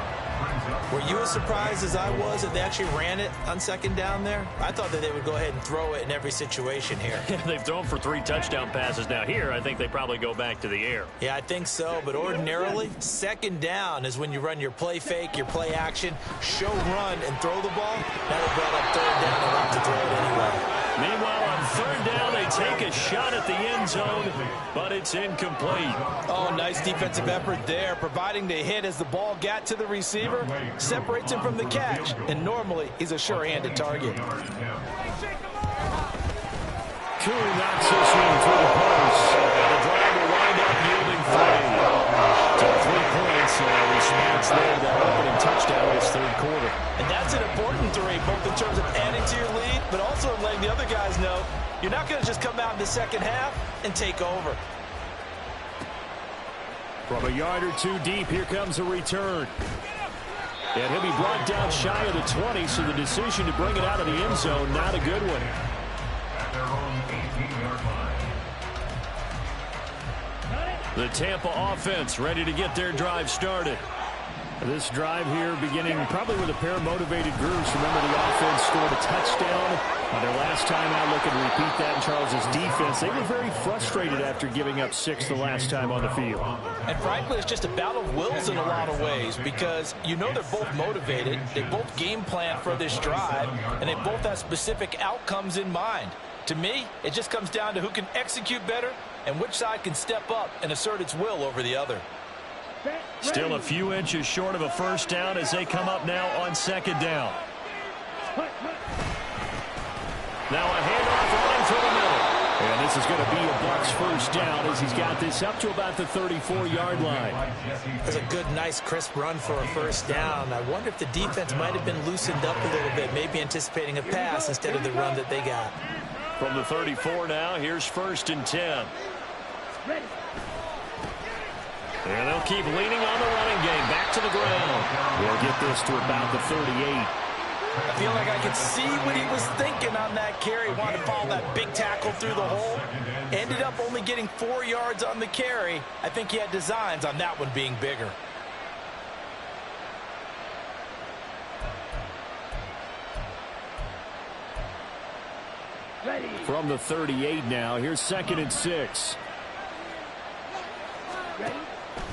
Were you as surprised as I was that they actually ran it on 2nd down there? I thought that they would go ahead and throw it in every situation here. They've thrown for 3 touchdown passes now. Here, I think they probably go back to the air. Yeah, I think so. But ordinarily, 2nd down is when you run your play fake, your play action, show run, and throw the ball. Now they brought up 3rd down and opt to throw it anyway. Meanwhile, on 3rd down, they take a shot at the end zone, but it's incomplete. Oh, nice defensive effort there, providing the hit as the ball got to the receiver, separates him from the catch, and normally he's a sure-handed target. Koo knocks this one through the post. The drive will wind up yielding 3. So 3 points, response there to that opening touchdown this 3rd quarter. And that's an important 3, both in terms of adding to your lead, but also in letting the other guys know you're not going to just come out in the 2nd half and take over. From a yard or 2 deep, here comes a return. And he'll be brought down shy of the 20, so the decision to bring it out of the end zone, not a good one. At their own 18-yard line. The Tampa offense ready to get their drive started. This drive here beginning probably with a pair of motivated groups. Remember, the offense scored a touchdown on their last time out. Looking to repeat that in Charles's defense. They were very frustrated after giving up 6 the last time on the field. And frankly, it's just a battle of wills in a lot of ways because you know they're both motivated. They both game plan for this drive, and they both have specific outcomes in mind. To me, it just comes down to who can execute better and which side can step up and assert its will over the other. Still a few inches short of a 1st down as they come up now on 2nd down. Now a handoff running through the middle. And this This is going to be a Bucs first down as he's got this up to about the 34-yard line. It's a good, nice, crisp run for a first down. I wonder if the defense might have been loosened up a little bit, maybe anticipating a pass instead of the run that they got. From the 34 now, here's 1st and 10. And they'll keep leaning on the running game. Back to the ground. We'll get this to about the 38. I feel like I could see what he was thinking on that carry. Wanted to follow that big tackle through the hole. Ended up only getting 4 yards on the carry. I think he had designs on that one being bigger. From the 38 now, here's 2nd and 6.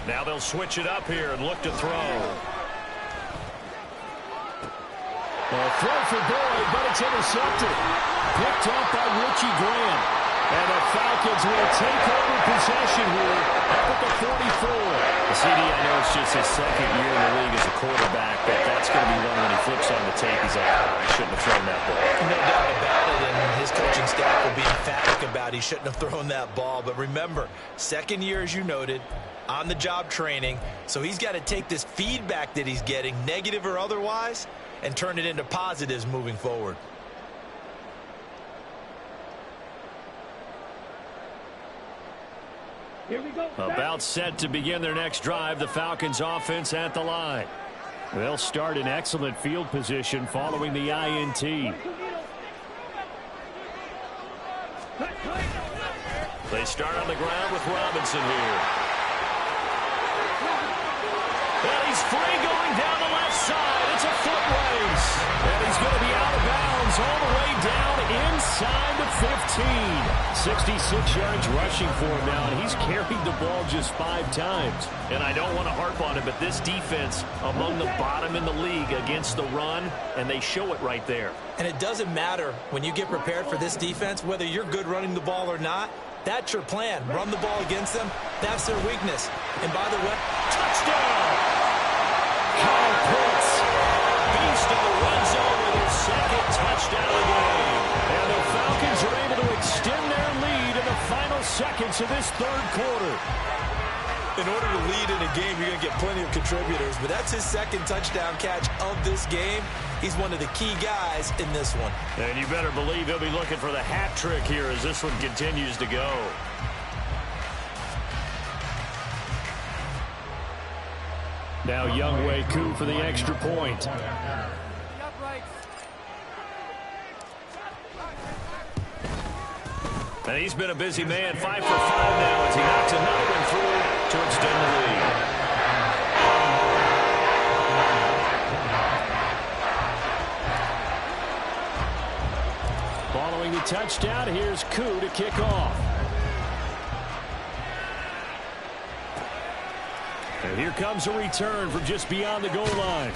Now they'll switch it up here and look to throw. A throw for Boyd, but it's intercepted. Picked up by Richie Graham. And the Falcons will take over possession here up at the 44. The CD, I know it's just his 2nd year in the league as a quarterback, but that's going to be one when he flips on the tape. He's like, I shouldn't have thrown that ball. No doubt about it, and his coaching staff will be emphatic about he shouldn't have thrown that ball. But remember, 2nd year, as you noted, on-the-job training, so he's got to take this feedback that he's getting, negative or otherwise, and turn it into positives moving forward. Here we go. About set to begin their next drive, the Falcons offense at the line. They'll start in excellent field position following the INT. They start on the ground with Robinson here. And he's free going down the left side. It's a foot race. And he's going to be out of bounds all the way down inside the 15. 66 yards rushing for him now, and he's carried the ball just 5 times. And I don't want to harp on it, but this defense among the bottom in the league against the run, and they show it right there. And it doesn't matter when you get prepared for this defense, whether you're good running the ball or not. That's your plan. Run the ball against them. That's their weakness. And by the way, touchdown! Kyle Pitts, beast in the red zone with his 2nd touchdown of the game. And the Falcons are able to extend their lead in the final seconds of this 3rd quarter. In order to lead in a game, you're going to get plenty of contributors, but that's his 2nd touchdown catch of this game. He's one of the key guys in this one. And you better believe he'll be looking for the hat trick here as this one continues to go. Now Younghoe Koo for the extra point. And he's been a busy man, 5 for 5 now as he knocks another one through to extend the lead. Following the touchdown, here's Koo to kick off. And here comes a return from just beyond the goal line.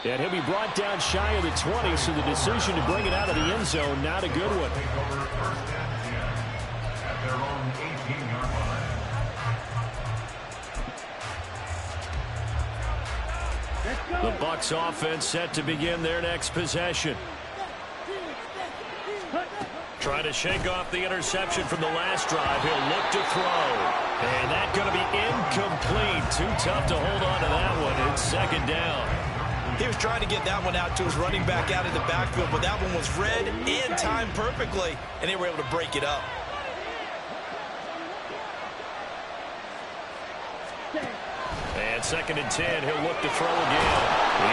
And he'll be brought down shy of the 20, so the decision to bring it out of the end zone, not a good one. The Bucs offense set to begin their next possession. Trying to shake off the interception from the last drive. He'll look to throw. And that's going to be incomplete. Too tough to hold on to that one. It's 2nd down. He was trying to get that one out to his running back out of the backfield, but that one was read and timed perfectly, and they were able to break it up. And 2nd and 10, he'll look to throw again.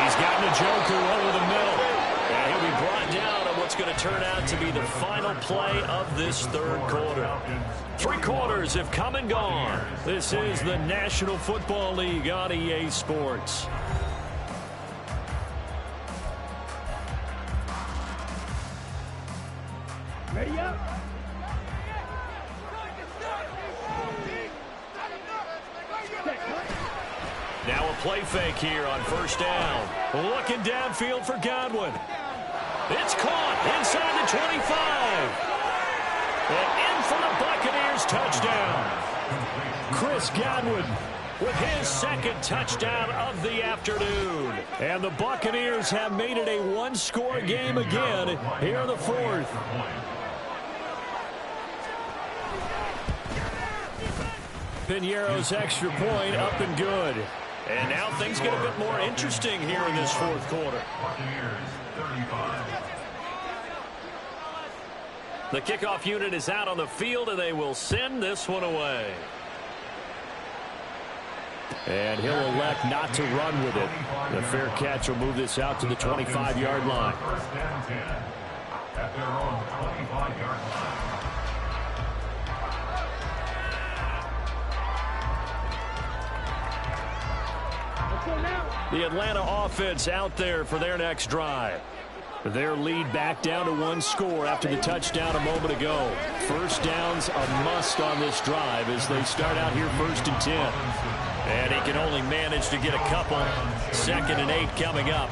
He's gotten a joker over the middle. And he'll be brought down on what's going to turn out to be the final play of this 3rd quarter. 3 quarters have come and gone. This is the National Football League on EA Sports. Ready up. Now a play fake here on 1st down. Looking downfield for Godwin. It's caught inside the 25. And in for the Buccaneers touchdown. Chris Godwin with his 2nd touchdown of the afternoon. And the Buccaneers have made it a 1-score game again here in the 4th. Piñeiro's extra point up and good. And now things get a bit more interesting here in this fourth quarter. The kickoff unit is out on the field, and they will send this one away. And he'll elect not to run with it. The fair catch will move this out to the 25-yard line. First down 10 at their own 25-yard line. The Atlanta offense out there for their next drive. Their lead back down to one score after the touchdown a moment ago. First down's a must on this drive as they start out here 1st and 10. And he can only manage to get a couple. 2nd and 8 coming up.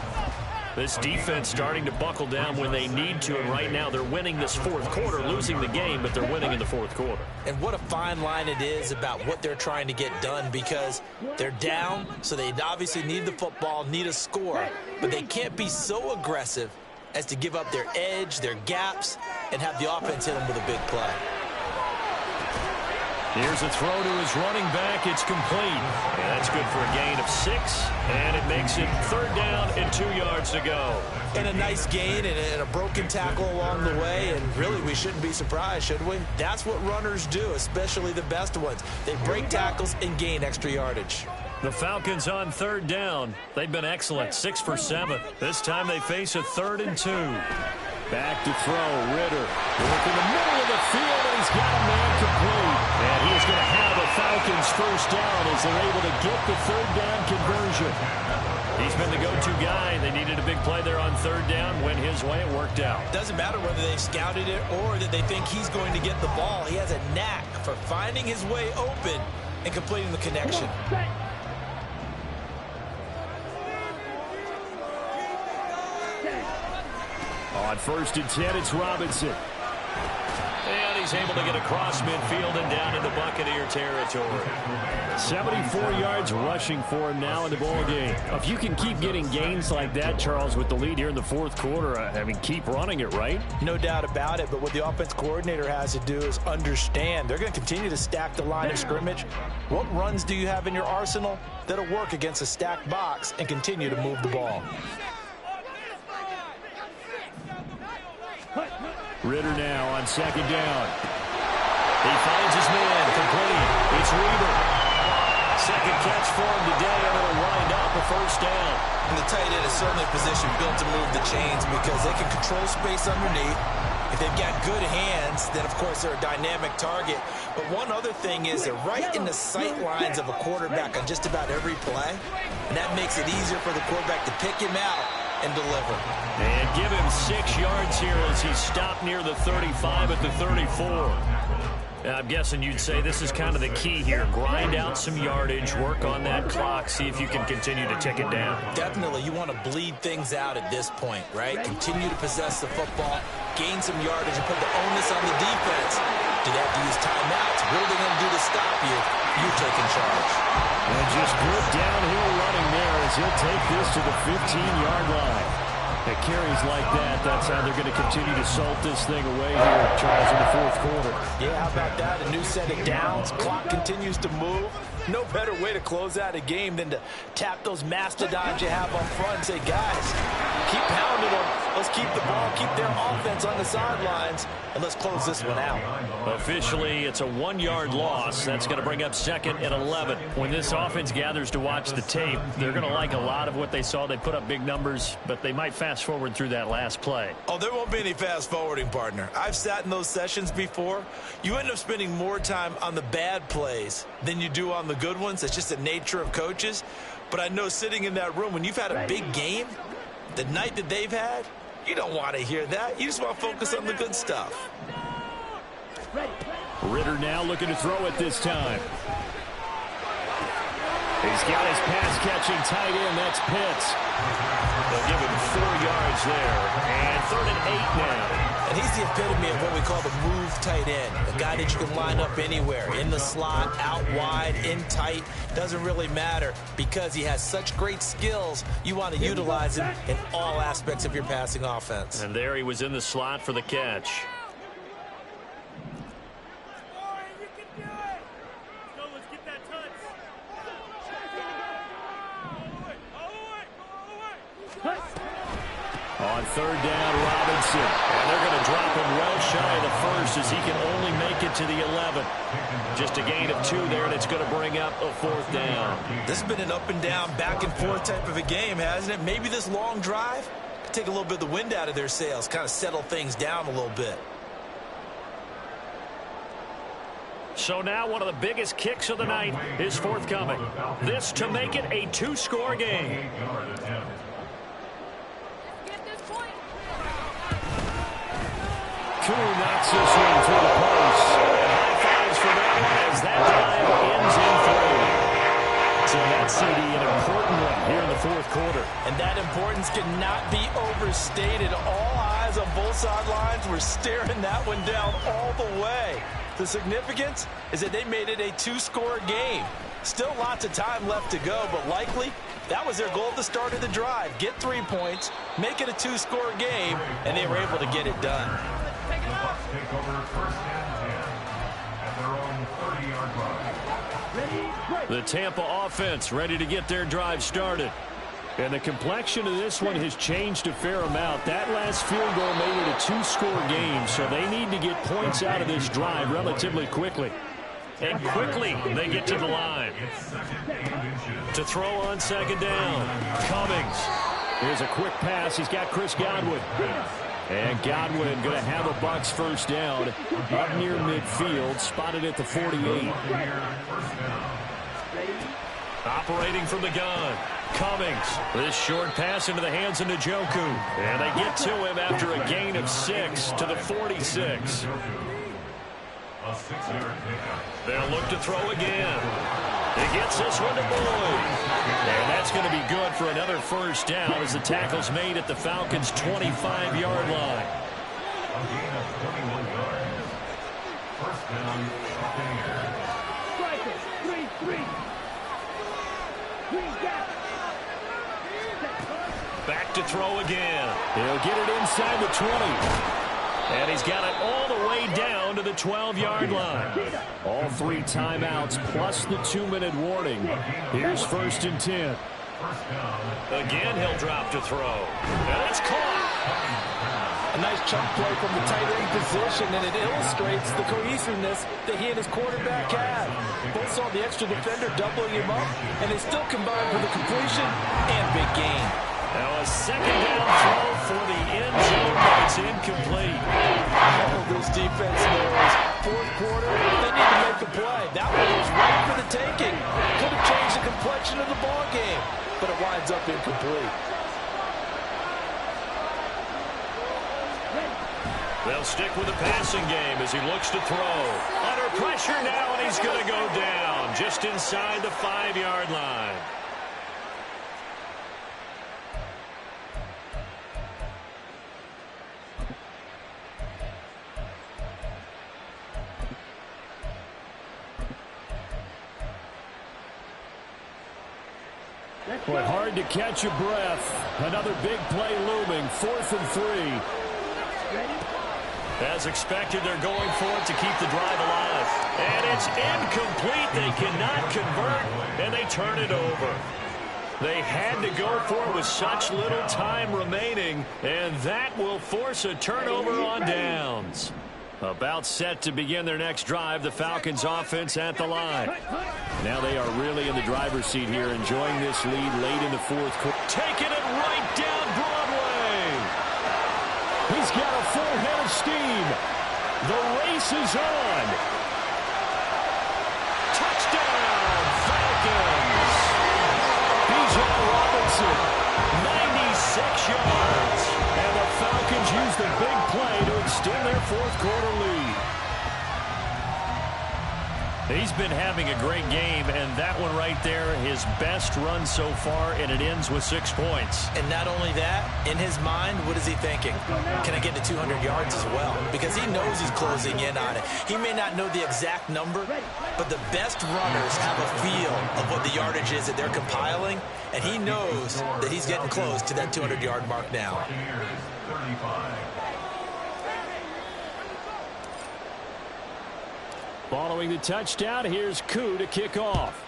This defense starting to buckle down when they need to, and right now they're winning this fourth quarter, losing the game, but they're winning in the fourth quarter. And what a fine line it is about what they're trying to get done, because they're down, so they obviously need the football, need a score, but they can't be so aggressive as to give up their edge, their gaps, and have the offense hit them with a big play. Here's a throw to his running back. It's complete. And that's good for a gain of 6, and it makes it 3rd down and 2 yards to go. And a nice gain and a broken tackle along the way, and really we shouldn't be surprised, should we? That's what runners do, especially the best ones. They break tackles and gain extra yardage. The Falcons on 3rd down. They've been excellent, 6 for 7. This time they face a 3rd and 2. Back to throw, Ritter. Work in the middle of the field, and he's got a man complete. And he is going to have the Falcons first down as they're able to get the 3rd down conversion. He's been the go-to guy. They needed a big play there on 3rd down. Went his way, it worked out. Doesn't matter whether they scouted it or that they think he's going to get the ball. He has a knack for finding his way open and completing the connection. On 1st and 10, it's Robinson. And he's able to get across midfield and down into Buccaneer territory. 74 yards rushing for him now in the ball game. If you can keep getting gains like that, Charles, with the lead here in the fourth quarter, I mean, keep running it, right? No doubt about it, but what the offense coordinator has to do is understand they're going to continue to stack the line of scrimmage. What runs do you have in your arsenal that'll work against a stacked box and continue to move the ball? Ritter now on 2nd down. He finds his man, complete. It's Reaver. 2nd catch for him today, and it'll wind up a 1st down. And the tight end is certainly a position built to move the chains because they can control space underneath. If they've got good hands, then, of course, they're a dynamic target. But one other thing is they're right in the sight lines of a quarterback on just about every play, and that makes it easier for the quarterback to pick him out and deliver. And give him 6 yards here as he stopped near the 35 at the 34. I'm guessing you'd say this is kind of the key here. Grind out some yardage, work on that clock, see if you can continue to tick it down. Definitely. You want to bleed things out at this point, right? Continue to possess the football, gain some yardage, and put the onus on the defense. Do they have to use timeouts? What are they going to do to stop you? You taking charge. And just good downhill running there as he'll take this to the 15-yard line. It carries like that. That's how they're going to continue to salt this thing away here, Charles, in the fourth quarter. Yeah, how about that? A new set of downs. Clock continues to move. No better way to close out a game than to tap those mastodons you have up front and say, guys, keep pounding them. Let's keep the ball, keep their offense on the sidelines, and let's close this one out. Officially, it's a 1-yard loss. That's going to bring up 2nd and 11. When this offense gathers to watch the tape, they're going to like a lot of what they saw. They put up big numbers, but they might fast forward through that last play. Oh, there won't be any fast forwarding, partner. I've sat in those sessions before. You end up spending more time on the bad plays than you do on the good ones. It's just the nature of coaches. But I know sitting in that room, when you've had a big game, the night that they've had, you don't want to hear that. You just want to focus on the good stuff. Ritter now looking to throw it this time. He's got his pass-catching tight end. That's Pitts. They'll give him 4 yards there. And 3rd and 8 now. And he's the epitome of what we call the move tight end. A guy that you can line up anywhere. In the slot, out wide, in tight. Doesn't really matter because he has such great skills. You want to utilize him in all aspects of your passing offense. And there he was in the slot for the catch. third down, Robinson. And they're going to drop him well shy of the first as he can only make it to the 11. Just a gain of 2 there, and it's going to bring up a 4th down. This has been an up and down, back and forth type of a game, hasn't it? Maybe this long drive could take a little bit of the wind out of their sails, kind of settle things down a little bit. So now one of the biggest kicks of the night is forthcoming. This to make it a 2-score game. Koo knocks this one through the post. High fives for that one as that drive ends in 3. So that's CD, an important one here in the 4th quarter. And that importance cannot be overstated. All eyes on both sidelines were staring that one down all the way. The significance is that they made it a 2-score game. Still lots of time left to go, but likely that was their goal at the start of the drive. Get 3 points, make it a 2-score game, and they were able to get it done. The Bucs take over 1st and 10 at their own 30-yard line. The Tampa offense ready to get their drive started. And the complexion of this one has changed a fair amount. That last field goal made it a 2-score game, so they need to get points out of this drive relatively quickly. And quickly, they get to the line. To throw on 2nd down, Cummings. Here's a quick pass. He's got Chris Godwin. And Godwin going to have a Bucs 1st down up near midfield, spotted at the 48. Operating from the gun, Cummings. This short pass into the hands of Njoku. And they get to him after a gain of 6 to the 46. They'll look to throw again. He gets this one to Boyd. And that's going to be good for another 1st down as the tackle's made at the Falcons' 25-yard line. A gain of 21 yards. 1st down, Buccaneers. Strikers, 3-3. Back to throw again. He'll get it inside the 20. And he's got it all the way down to the 12-yard line. All 3 timeouts plus the 2-minute warning. Here's 1st and 10. Again, he'll drop to throw. And it's caught. A nice chunk play from the tight end position, and it illustrates the cohesiveness that he and his quarterback had. Both saw the extra defender doubling him up, and they still combined for the completion and big gain. Now a 2nd down throw for the end zone, but it's incomplete. Oh, this defense knows. 4th quarter, they need to make the play. That one was right for the taking. Could have changed the complexion of the ball game, but it winds up incomplete. They'll stick with the passing game as he looks to throw. Under pressure now, and he's going to go down just inside the 5-yard line. Boy, hard to catch your breath. Another big play looming. 4th and 3. As expected, they're going for it to keep the drive alive. And it's incomplete. They cannot convert, and they turn it over. They had to go for it with such little time remaining, and that will force a turnover on downs. About set to begin their next drive, the Falcons offense at the line. Now they are really in the driver's seat here, enjoying this lead late in the 4th quarter. Taking it right down Broadway. He's got a full head of steam. The race is on. Touchdown, Falcons. Bijan Robinson, 96 yards. And the Falcons use the big play to extend their 4th quarter lead. He's been having a great game, and that one right there, his best run so far, and it ends with 6 points. And not only that, in his mind, what is he thinking? Can I get to 200 yards as well? Because he knows he's closing in on it. He may not know the exact number, but the best runners have a feel of what the yardage is that they're compiling, and he knows that he's getting close to that 200-yard mark now. Following the touchdown, here's Koo to kick off.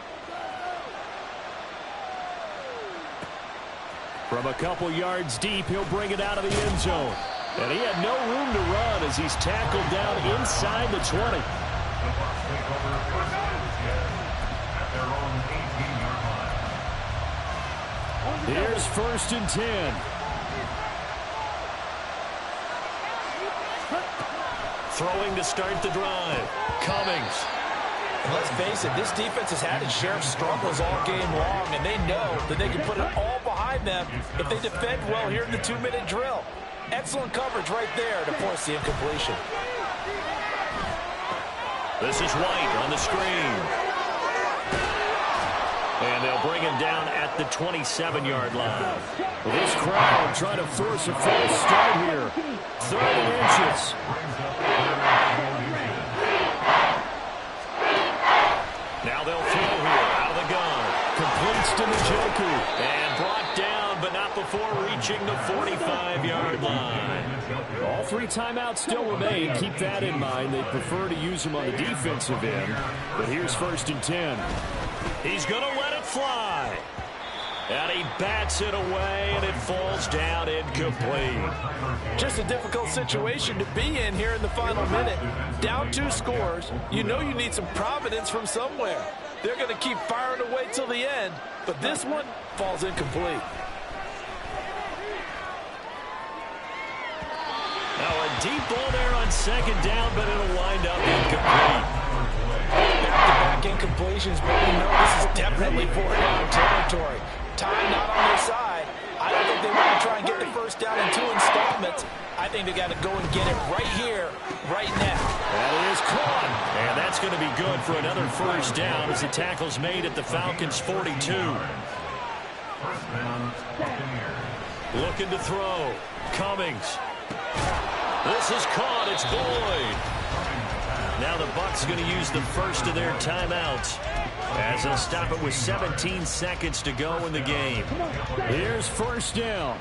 From a couple yards deep, he'll bring it out of the end zone. And he had no room to run as he's tackled down inside the 20. The Bucs take over first and 10 at their own 18-yard line. Here's first and 10. Throwing to start the drive. Cummings. And let's face it, this defense has had its share of struggles all game long, and they know that they can put it all behind them if they defend well here in the 2-minute drill. Excellent coverage right there to force the incompletion. This is White on the screen. And they'll bring him down at the 27-yard line. This crowd trying to force a false start here. 30 inches. Now they'll throw here out of the gun. Completes to Njoku. And brought down, but not before reaching the 45-yard line. All 3 timeouts still remain. Keep that in mind. They prefer to use them on the defensive end. But here's first and 10. He's going to let it fly. And he bats it away, and it falls down incomplete. Just a difficult situation to be in here in the final minute. Down 2 scores. You know you need some providence from somewhere. They're going to keep firing away till the end, but this one falls incomplete. Now a deep ball there on second down, but it'll wind up incomplete. Back-to-back incompletions, but we know this is definitely 4-down territory. Time not on their side. I don't think they want to try and get the first down in 2 installments. I think they got to go and get it right here, right now. That is caught. And that's going to be good for another first down as the tackle's made at the Falcons' 42. Looking to throw. Cummings. This is caught. It's Boyd. Now the Bucs going to use the first of their timeouts as they'll stop it with 17 seconds to go in the game. Here's first down.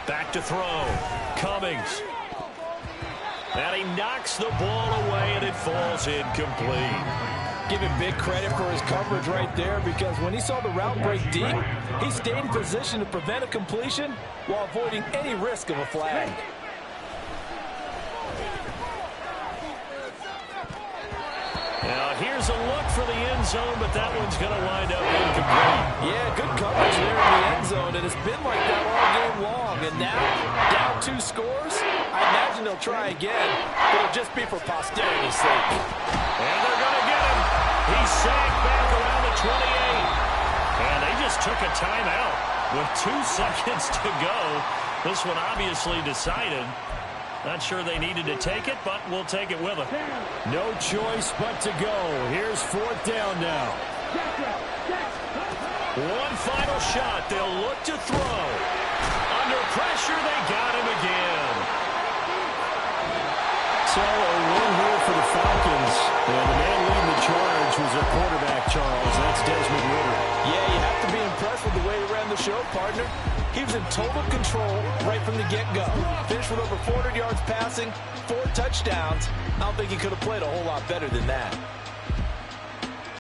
Back to throw. Cummings. And he knocks the ball away, and it falls incomplete. Give him big credit for his coverage right there, because when he saw the route break deep, he stayed in position to prevent a completion while avoiding any risk of a flag. Now here's a look for the end zone, but that one's going to wind up incomplete. Yeah, good coverage there in the end zone, and it's been like that all game long. And now, down 2 scores, I imagine they'll try again, but it'll just be for posterity's sake. And they're going to get him. He sagged back around the 28. And they just took a timeout with 2 seconds to go. This one obviously decided. Not sure they needed to take it, but we'll take it with them. No choice but to go. Here's 4th down now. One final shot. They'll look to throw. Under pressure, they got him again. So a win here for the Falcons. And the man leading the charge was their quarterback, Charles. That's Desmond Ritter. Yeah, you have to be impressed with the way he ran the show, partner. He was in total control right from the get-go. Finished with over 400 yards passing, 4 touchdowns. I don't think he could have played a whole lot better than that.